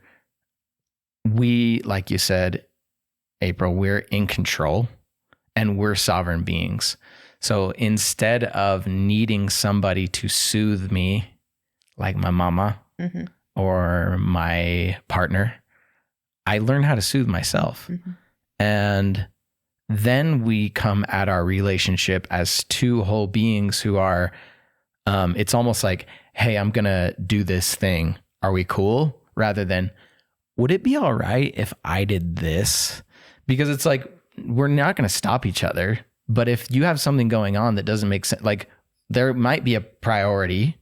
we, like you said, April, we're in control and we're sovereign beings. So instead of needing somebody to soothe me, like my mama or my partner, I learned how to soothe myself. And then we come at our relationship as two whole beings who are, it's almost like, hey, I'm going to do this thing. Are we cool? Rather than, would it be all right if I did this? Because it's like, we're not going to stop each other. But if you have something going on that doesn't make sense, like there might be a priority,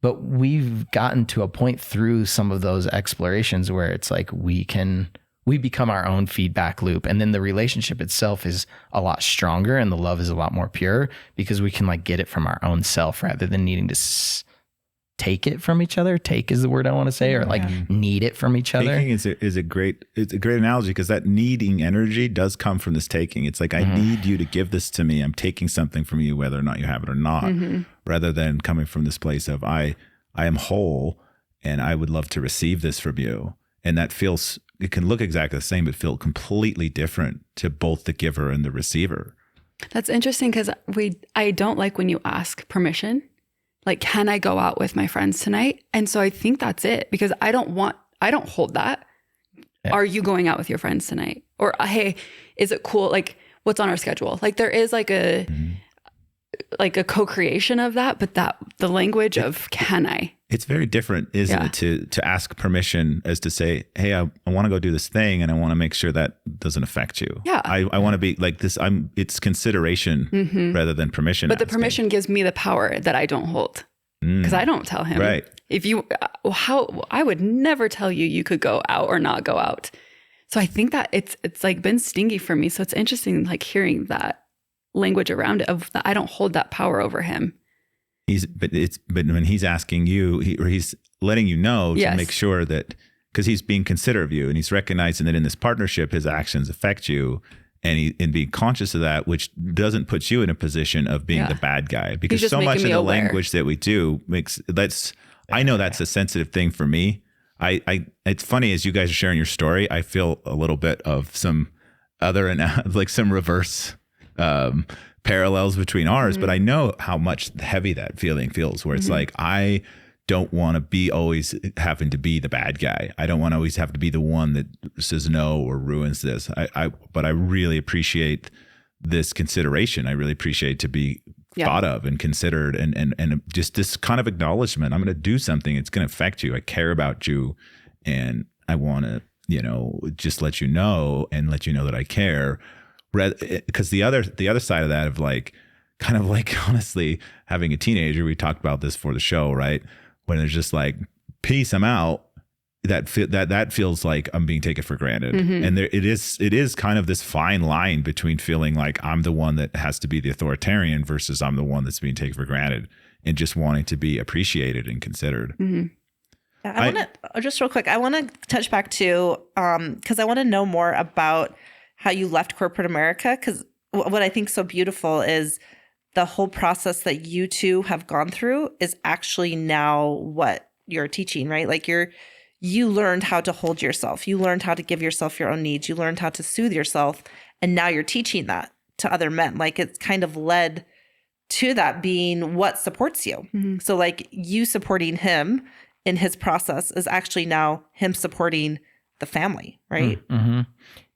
but we've gotten to a point through some of those explorations where it's like we become our own feedback loop. And then the relationship itself is a lot stronger and the love is a lot more pure because we can like get it from our own self rather than needing to take it from each other. Take is the word I want to say, or like need it from each other. Taking is a great analogy, because that needing energy does come from this taking. It's like, I need you to give this to me. I'm taking something from you, whether or not you have it or not, rather than coming from this place of I am whole and I would love to receive this from you. And that feels, it can look exactly the same, but feel completely different to both the giver and the receiver. That's interesting, because I don't like when you ask permission. Like, can I go out with my friends tonight? And so I think that's it, because I don't hold that. Yeah. Are you going out with your friends tonight? Or, hey, is it cool? Like, what's on our schedule? Like, there is like a co-creation of that, but the language of can I? It's very different, isn't it? To ask permission as to say, hey, I want to go do this thing and I want to make sure that doesn't affect you. Yeah. I want to be like this. It's consideration rather than permission. But the permission gives me the power that I don't hold, because I don't tell him. Right. If you, I would never tell you could go out or not go out. So I think that it's like been stingy for me. So it's interesting, like hearing that language around it of that I don't hold that power over him. But when he's asking you, he's letting you know to make sure that, because he's being considerate of you and he's recognizing that in this partnership, his actions affect you, and being conscious of that, which doesn't put you in a position of being the bad guy, because so much of the language that we do I know that's a sensitive thing for me. It's funny, as you guys are sharing your story, I feel a little bit of some other, like some reverse, parallels between ours, but I know how much heavy that feeling feels, where it's like, I don't want to be always having to be the bad guy. I don't want to always have to be the one that says no or ruins this. But I really appreciate this consideration. I really appreciate to be thought of and considered, and just this kind of acknowledgement. I'm going to do something. It's going to affect you. I care about you, and I want to, just let you know and let you know that I care. Because the other side of that, of like, kind of like, honestly, having a teenager, we talked about this for the show, right? When it's just like, peace, I'm out. That feels like I'm being taken for granted. And it is kind of this fine line between feeling like I'm the one that has to be the authoritarian versus I'm the one that's being taken for granted, and just wanting to be appreciated and considered. I want to just real quick, I want to touch back to, because I want to know more about how you left corporate America. Because what I think so beautiful is the whole process that you two have gone through is actually now what you're teaching, right? Like you learned how to hold yourself. You learned how to give yourself your own needs. You learned how to soothe yourself. And now you're teaching that to other men. Like, it's kind of led to that being what supports you. So like, you supporting him in his process is actually now him supporting the family, right?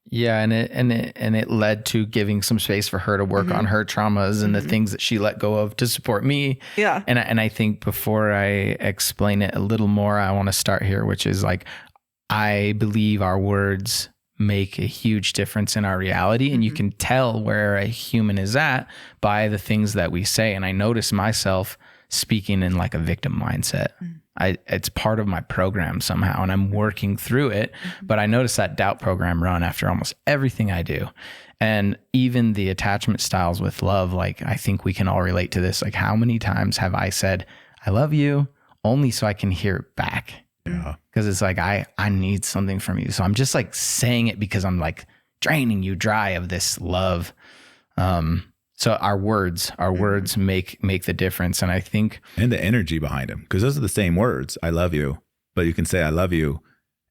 Yeah, and it led to giving some space for her to work on her traumas and the things that she let go of to support me. Yeah. And I think before I explain it a little more, I want to start here, which is like, I believe our words make a huge difference in our reality, and you can tell where a human is at by the things that we say. And I notice myself speaking in like a victim mindset. It's part of my program somehow, and I'm working through it. But I notice that doubt program run after almost everything I do. And even the attachment styles with love, like I think we can all relate to this. Like, how many times have I said, I love you, only so I can hear it back? Yeah. Because it's like, I need something from you. So I'm just like saying it because I'm like draining you dry of this love. So our words make the difference. And I think, and the energy behind them, because those are the same words. I love you, but you can say I love you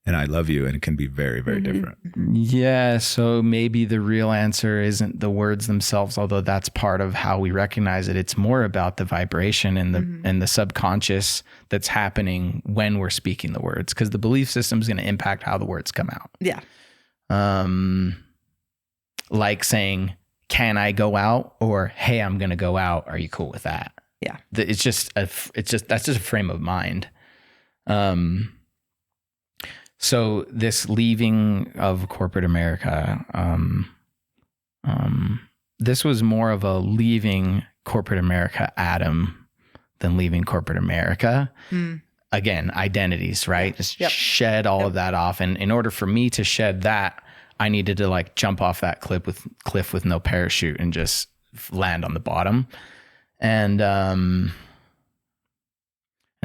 and I love you, and it can be very, very different. Yeah. So maybe the real answer isn't the words themselves, although that's part of how we recognize it. It's more about the vibration and the subconscious that's happening when we're speaking the words, because the belief system is going to impact how the words come out. Yeah. Like saying, can I go out? Or, hey, I'm going to go out. Are you cool with that? Yeah. That's just a frame of mind. So this leaving of corporate America, this was more of a leaving corporate America Adam than leaving corporate America. Again, identities, right? Just shed all of that off. And in order for me to shed that, I needed to like jump off that cliff with no parachute and just land on the bottom. And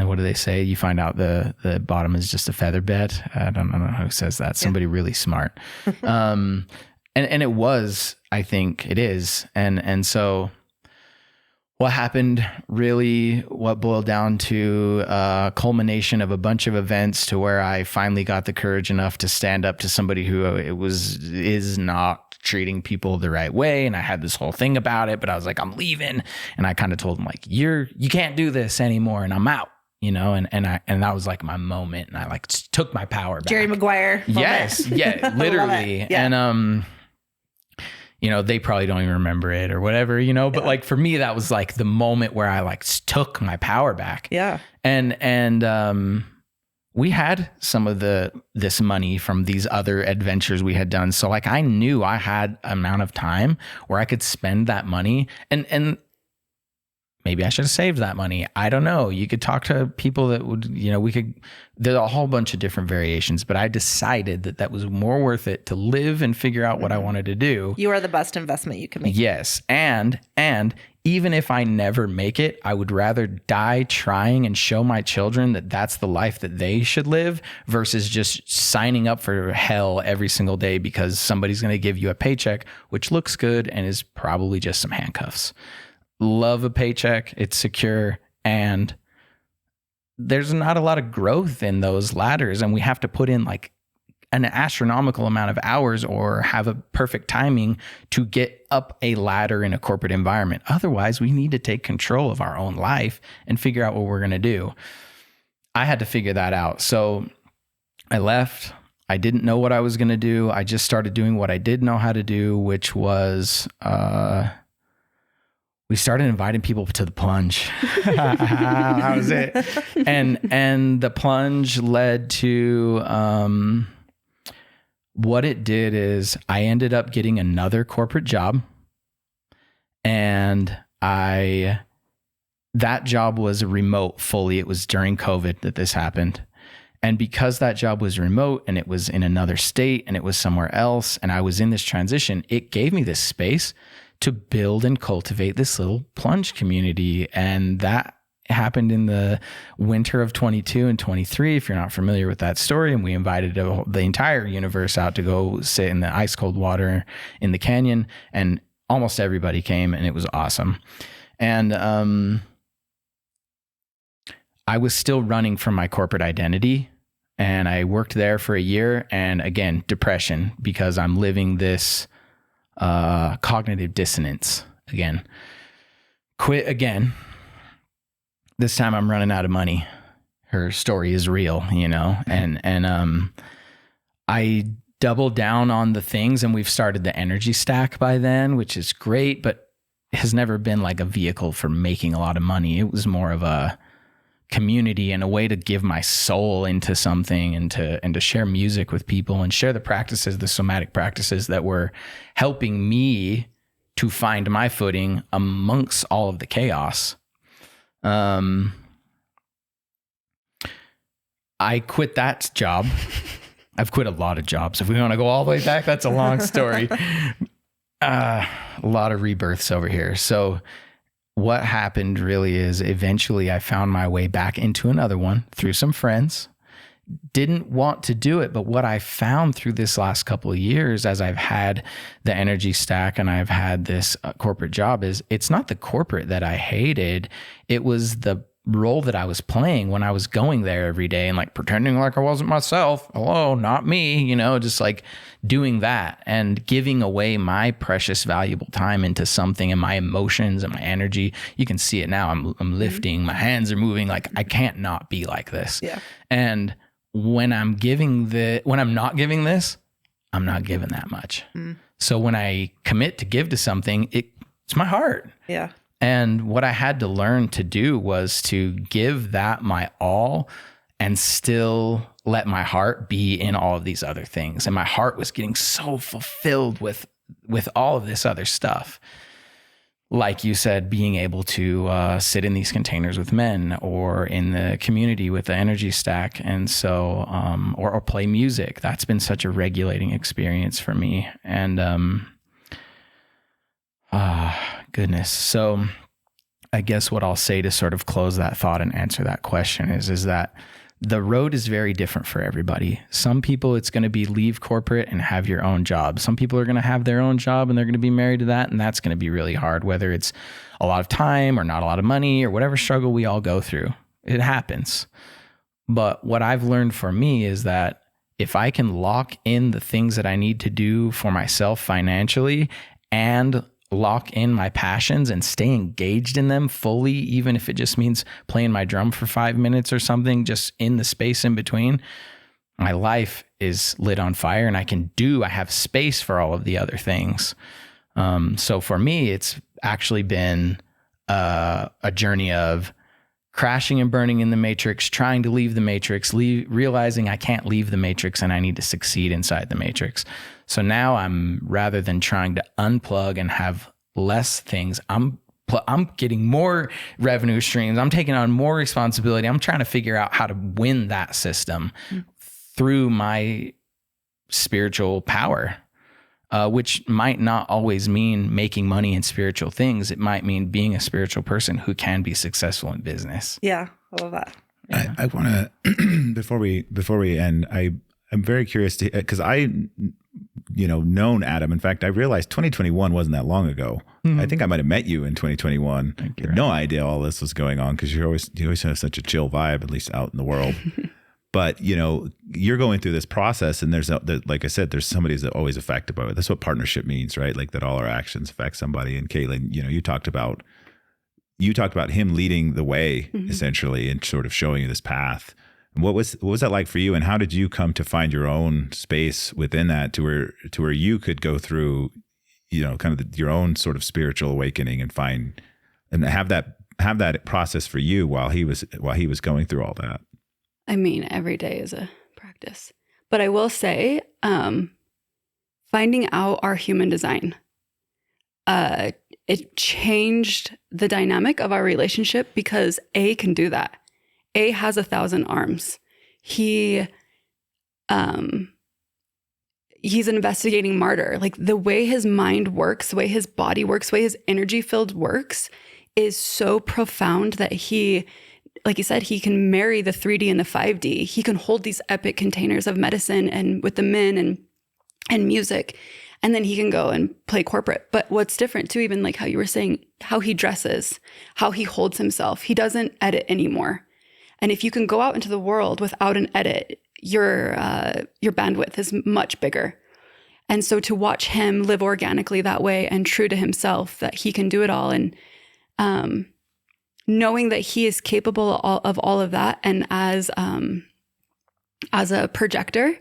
what do they say? You find out the bottom is just a feather bed. I don't know who says that. Somebody really smart. And it was, I think it is. And so what happened really, what boiled down to a culmination of a bunch of events to where I finally got the courage enough to stand up to somebody who is not treating people the right way. And I had this whole thing about it, but I was like, I'm leaving. And I kind of told him like, you can't do this anymore. And I'm out, and that was like my moment. And I like took my power back. Jerry Maguire. Yes. Yeah, literally. Yeah. And, they probably don't even remember it or whatever, but like for me, that was like the moment where I like took my power back. Yeah. And we had some of this money from these other adventures we had done. So like, I knew I had an amount of time where I could spend that money and maybe I should have saved that money. I don't know. You could talk to people that would, there's a whole bunch of different variations, but I decided that was more worth it to live and figure out what I wanted to do. You are the best investment you can make. Yes. And even if I never make it, I would rather die trying and show my children that that's the life that they should live versus just signing up for hell every single day because somebody's going to give you a paycheck, which looks good and is probably just some handcuffs. Love a paycheck. It's secure. And there's not a lot of growth in those ladders. And we have to put in like an astronomical amount of hours or have a perfect timing to get up a ladder in a corporate environment. Otherwise, we need to take control of our own life and figure out what we're going to do. I had to figure that out. So I left. I didn't know what I was going to do. I just started doing what I did know how to do, which was, we started inviting people to the plunge. That was it. And the plunge led to, what it did is I ended up getting another corporate job, and that job was remote fully. It was during COVID that this happened. And because that job was remote and it was in another state and it was somewhere else, and I was in this transition, it gave me this space to build and cultivate this little plunge community. And that happened in the winter of 22 and 23, if you're not familiar with that story. And we invited the entire universe out to go sit in the ice cold water in the canyon. And almost everybody came, and it was awesome. And I was still running from my corporate identity. And I worked there for a year. And again, depression, because I'm living this cognitive dissonance again. Quit again. This time I'm running out of money. Her story is real, and I doubled down on the things, and we've started the energy stack by then, which is great, but it has never been like a vehicle for making a lot of money. It was more of a community and a way to give my soul into something and to share music with people and share the practices, the somatic practices that were helping me to find my footing amongst all of the chaos. I quit that job. I've quit a lot of jobs. If we want to go all the way back, that's a long story. A lot of rebirths over here. So what happened really is eventually I found my way back into another one through some friends. Didn't want to do it, but what I found through this last couple of years as I've had the energy stack and I've had this corporate job is it's not the corporate that I hated. It was the role that I was playing when I was going there every day and like pretending like I wasn't myself. Hello, not me, just like doing that and giving away my precious, valuable time into something and my emotions and my energy. You can see it now. I'm lifting, my hands are moving. Like I can't not be like this. Yeah. And when I'm not giving this, I'm not giving that much. So when I commit to give to something, it's my heart. Yeah. And what I had to learn to do was to give that my all and still let my heart be in all of these other things. And my heart was getting so fulfilled with all of this other stuff. Like you said, being able to sit in these containers with men or in the community with the energy stack. And so, or play music. That's been such a regulating experience for me. And, goodness. So I guess what I'll say to sort of close that thought and answer that question is that the road is very different for everybody. Some people, it's going to be leave corporate and have your own job. Some people are going to have their own job and they're going to be married to that. And that's going to be really hard, whether it's a lot of time or not a lot of money or whatever struggle we all go through. It happens. But what I've learned for me is that if I can lock in the things that I need to do for myself financially and lock in my passions and stay engaged in them fully, even if it just means playing my drum for 5 minutes or something, just in the space in between, my life is lit on fire and I have space for all of the other things. So for me, it's actually been a journey of crashing and burning in the matrix, trying to leave the matrix, realizing I can't leave the matrix and I need to succeed inside the matrix. So now rather than trying to unplug and have less things, I'm getting more revenue streams. I'm taking on more responsibility. I'm trying to figure out how to win that system through my spiritual power, which might not always mean making money in spiritual things. It might mean being a spiritual person who can be successful in business. Yeah, I love that. Yeah. I want to, before we end, I'm very curious to, because I, known Adam. In fact, I realized 2021 wasn't that long ago. Mm-hmm. I think I might have met you in 2021. I had no idea all this was going on because you always have such a chill vibe, at least out in the world. But, you're going through this process and like I said, there's somebody that's always affected by it. That's what partnership means, right? Like that all our actions affect somebody. And Caitlin, you talked about him leading the way, essentially, and sort of showing you this path. And what was that like for you? And how did you come to find your own space within that to where you could go through, kind of your own sort of spiritual awakening and find and have that process for you while he was going through all that? I mean, every day is a practice. But I will say, finding out our human design, it changed the dynamic of our relationship because A can do that. A has 1,000 arms. He's an investigating martyr. Like the way his mind works, the way his body works, the way his energy field works is so profound that he, like you said, he can marry the 3D and the 5D. He can hold these epic containers of medicine and with the men and music, and then he can go and play corporate. But what's different too, even like how you were saying, how he dresses, how he holds himself, he doesn't edit anymore. And if you can go out into the world without an edit, your bandwidth is much bigger. And so to watch him live organically that way and true to himself, that he can do it all, and knowing that he is capable of all of that, and as a projector,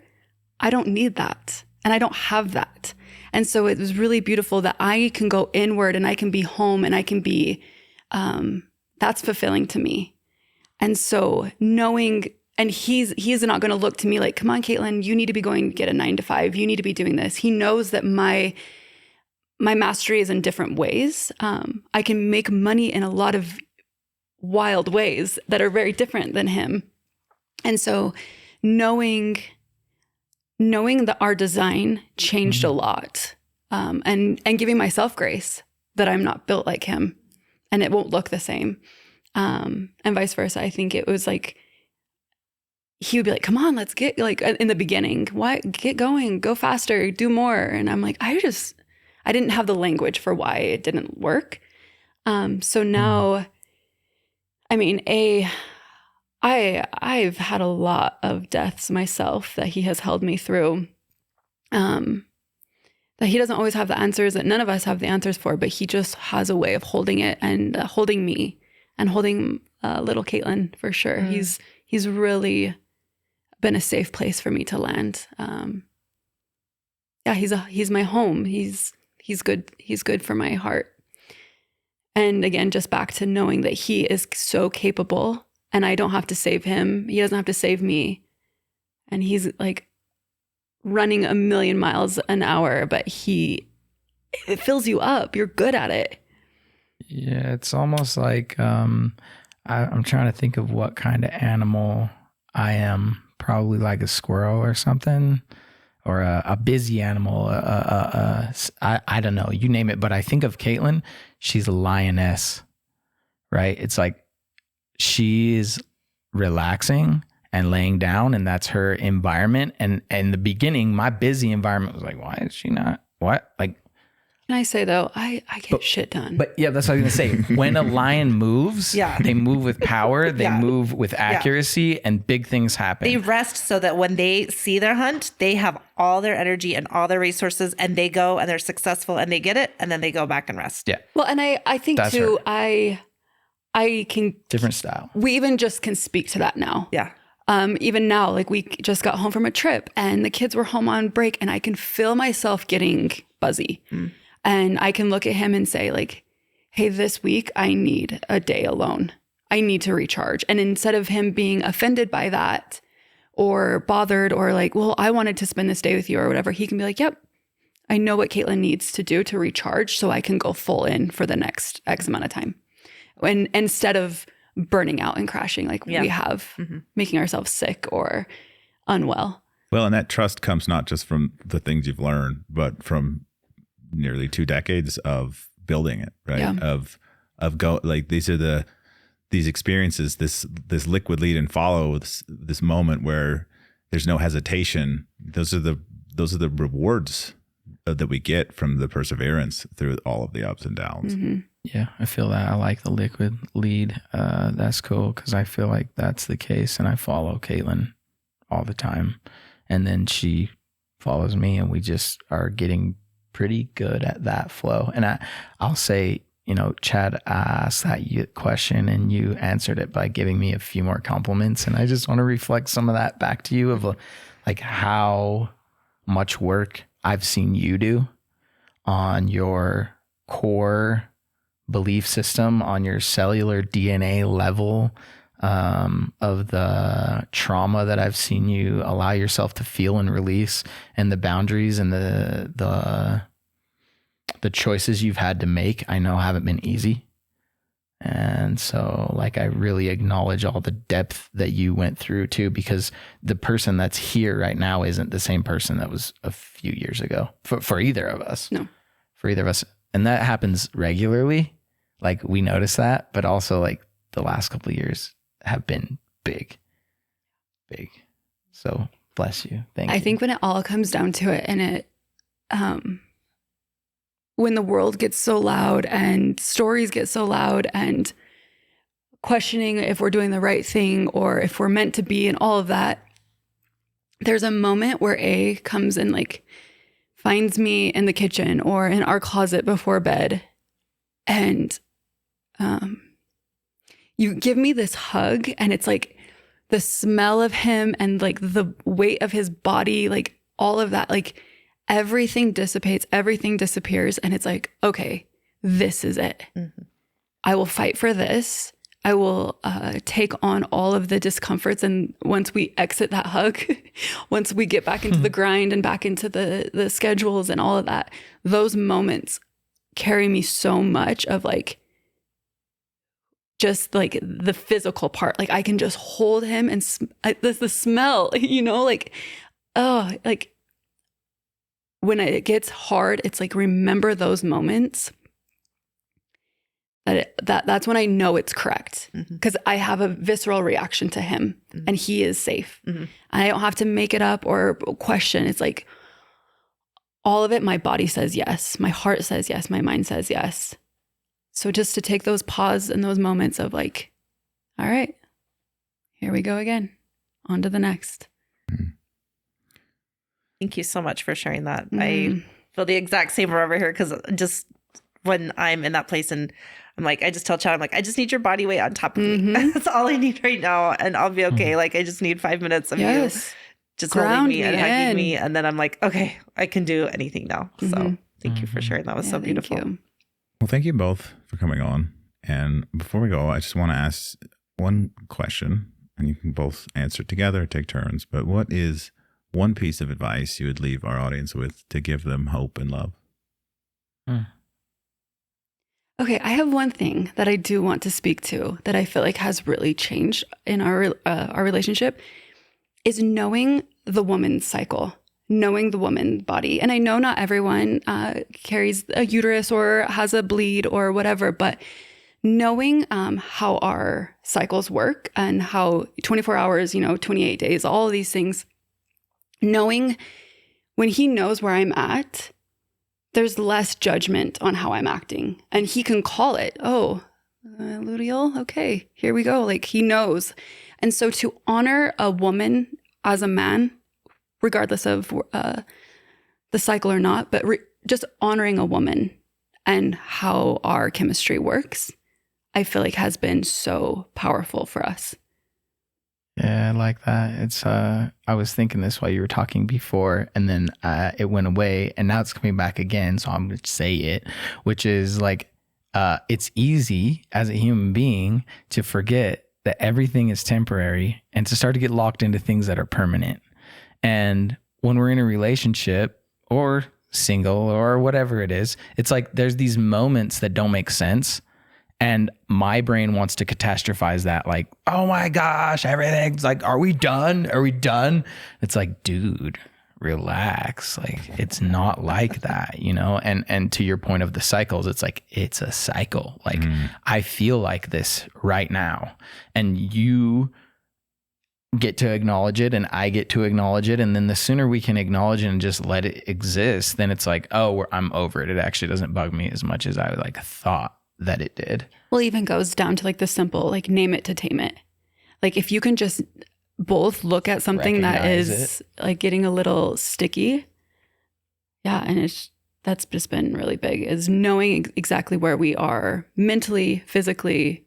I don't need that, and I don't have that. And so it was really beautiful that I can go inward and I can be home and I can be, that's fulfilling to me. And so knowing, and he's not going to look to me like, come on, Caitlin, you need to be going to get a 9-to-5. You need to be doing this. He knows that my mastery is in different ways. I can make money in a lot of wild ways that are very different than him. And so knowing that our design changed a lot, and giving myself grace that I'm not built like him and it won't look the same. And vice versa. I think it was like, he would be like, come on, let's get, like, in the beginning, what, get going, go faster, do more. And I'm like, I didn't have the language for why it didn't work. So now, I mean, I've had a lot of deaths myself that he has held me through, that he doesn't always have the answers, that none of us have the answers for, but he just has a way of holding it and holding me and holding little Caitlin for sure. He's really been a safe place for me to land. He's my home. He's good. He's good for my heart. And again, just back to knowing that he is so capable and I don't have to save him. He doesn't have to save me. And he's like running 1,000,000 miles an hour, but it fills you up. You're good at it. Yeah, it's almost like I'm trying to think of what kind of animal I am. Probably like a squirrel or something, or a busy animal. I don't know, you name it. But I think of Caitlin, she's a lioness, right? It's like she's relaxing and laying down, and that's her environment. And in the beginning, my busy environment was like, why is she not? What? Like, can I say though, I get shit done. But yeah, that's what I was gonna say. When a lion moves, they move with power, they move with accuracy, and big things happen. They rest so that when they see their hunt, they have all their energy and all their resources, and they go and they're successful and they get it, and then they go back and rest. Yeah. Well, and I think that's too, her. I can different style. We even just can speak to that now. Yeah. Even now, like we just got home from a trip and the kids were home on break, and I can feel myself getting buzzy. And I can look at him and say like, hey, this week I need a day alone. I need to recharge. And instead of him being offended by that or bothered or like, well, I wanted to spend this day with you or whatever, he can be like, yep, I know what Caitlin needs to do to recharge so I can go full in for the next X amount of time. And instead of burning out and crashing like we have, making ourselves sick or unwell. Well, and that trust comes not just from the things you've learned, but from nearly 2 decades of building it, right? Yeah. Of go, like these experiences, this liquid lead and follow, this moment where there's no hesitation. Those are the rewards that we get from the perseverance through all of the ups and downs. Yeah, I feel that. I like the liquid lead. That's cool because I feel like that's the case, and I follow Caitlin all the time, and then she follows me, and we just are getting pretty good at that flow. And I'll say, Chad asked that question and you answered it by giving me a few more compliments. And I just want to reflect some of that back to you of like how much work I've seen you do on your core belief system, on your cellular DNA level, of the trauma that I've seen you allow yourself to feel and release, and the boundaries and the choices you've had to make, I know haven't been easy. And so like, I really acknowledge all the depth that you went through too, because the person that's here right now isn't the same person that was a few years ago for either of us. No. For either of us. And that happens regularly. Like we notice that, but also like the last couple of years have been big. So bless you. Thank you. I think when it all comes down to it, and it, when the world gets so loud and stories get so loud and questioning if we're doing the right thing or if we're meant to be and all of that, there's a moment where A comes and like finds me in the kitchen or in our closet before bed, and you give me this hug, and it's like the smell of him and like the weight of his body, like all of that, like everything dissipates, everything disappears. And it's like, okay, this is it. I will fight for this. I will take on all of the discomforts. And once we exit that hug, once we get back into the grind and back into the schedules and all of that, those moments carry me so much of like, just like the physical part. Like I can just hold him and the smell, you know, like, oh, like when it gets hard, it's like, remember those moments. That's when I know it's correct, because I have a visceral reaction to him and he is safe. I don't have to make it up or question. It's like all of it, my body says yes. My heart says yes. My mind says yes. So just to take those pause and those moments of like, all right, here we go again, on to the next. Thank you so much for sharing that. I feel the exact same over here, because just when I'm in that place and I'm like, I just tell Chad, I'm like, I just need your body weight on top of me. That's all I need right now. And I'll be okay. Like, I just need 5 minutes of you just holding me and hugging me. And then I'm like, okay, I can do anything now. So thank you for sharing. That was so beautiful. Well, thank you both for coming on. And before we go, I just want to ask one question, and you can both answer together, take turns. But what is one piece of advice you would leave our audience with to give them hope and love? Okay, I have one thing that I do want to speak to that I feel like has really changed in our relationship, is knowing the woman's cycle, knowing the woman body. And I know not everyone carries a uterus or has a bleed or whatever, but knowing how our cycles work and how 24 hours, 28 days, all of these things, knowing when he knows where I'm at, there's less judgment on how I'm acting. And he can call it, oh, luteal, okay, here we go. Like, he knows. And so to honor a woman as a man, regardless of the cycle or not, but just honoring a woman and how our chemistry works, I feel like has been so powerful for us. Yeah, I like that. It's I was thinking this while you were talking before, and then it went away, and now it's coming back again. So I'm going to say it, which is like, it's easy as a human being to forget that everything is temporary and to start to get locked into things that are permanent. And when we're in a relationship or single or whatever it is, it's like there's these moments that don't make sense. And my brain wants to catastrophize that, like, oh my gosh, everything's like, are we done? Are we done? It's like, dude, relax. Like, it's not like that, And to your point of the cycles, it's like, it's a cycle. Like, I feel like this right now, and you get to acknowledge it and I get to acknowledge it. And then the sooner we can acknowledge it and just let it exist, then it's like, oh, I'm over it. It actually doesn't bug me as much as I thought that it did. Well, even goes down to like the simple, like, name it to tame it. Like, if you can just both look at something that is like getting a little sticky. Yeah. And that's just been really big, is knowing exactly where we are mentally, physically,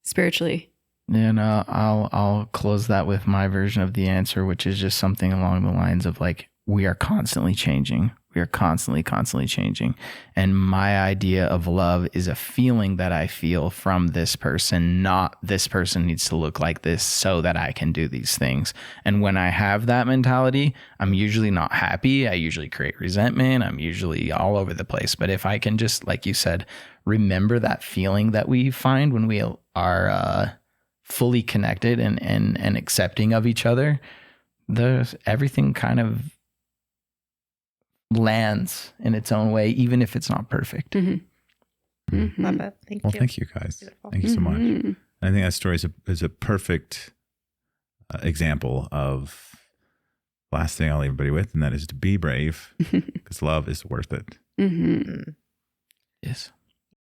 spiritually. Yeah, no, I'll close that with my version of the answer, which is just something along the lines of like, we are constantly changing. We are constantly changing. And my idea of love is a feeling that I feel from this person, not this person needs to look like this so that I can do these things. And when I have that mentality, I'm usually not happy. I usually create resentment. I'm usually all over the place. But if I can just, like you said, remember that feeling that we find when we are fully connected and accepting of each other, everything kind of lands in its own way, even if it's not perfect. Love it. Thank you. Thank you guys. Beautiful. Thank you so much. I think that story is a perfect example of last thing I'll leave everybody with, and that is to be brave, because love is worth it. Yes.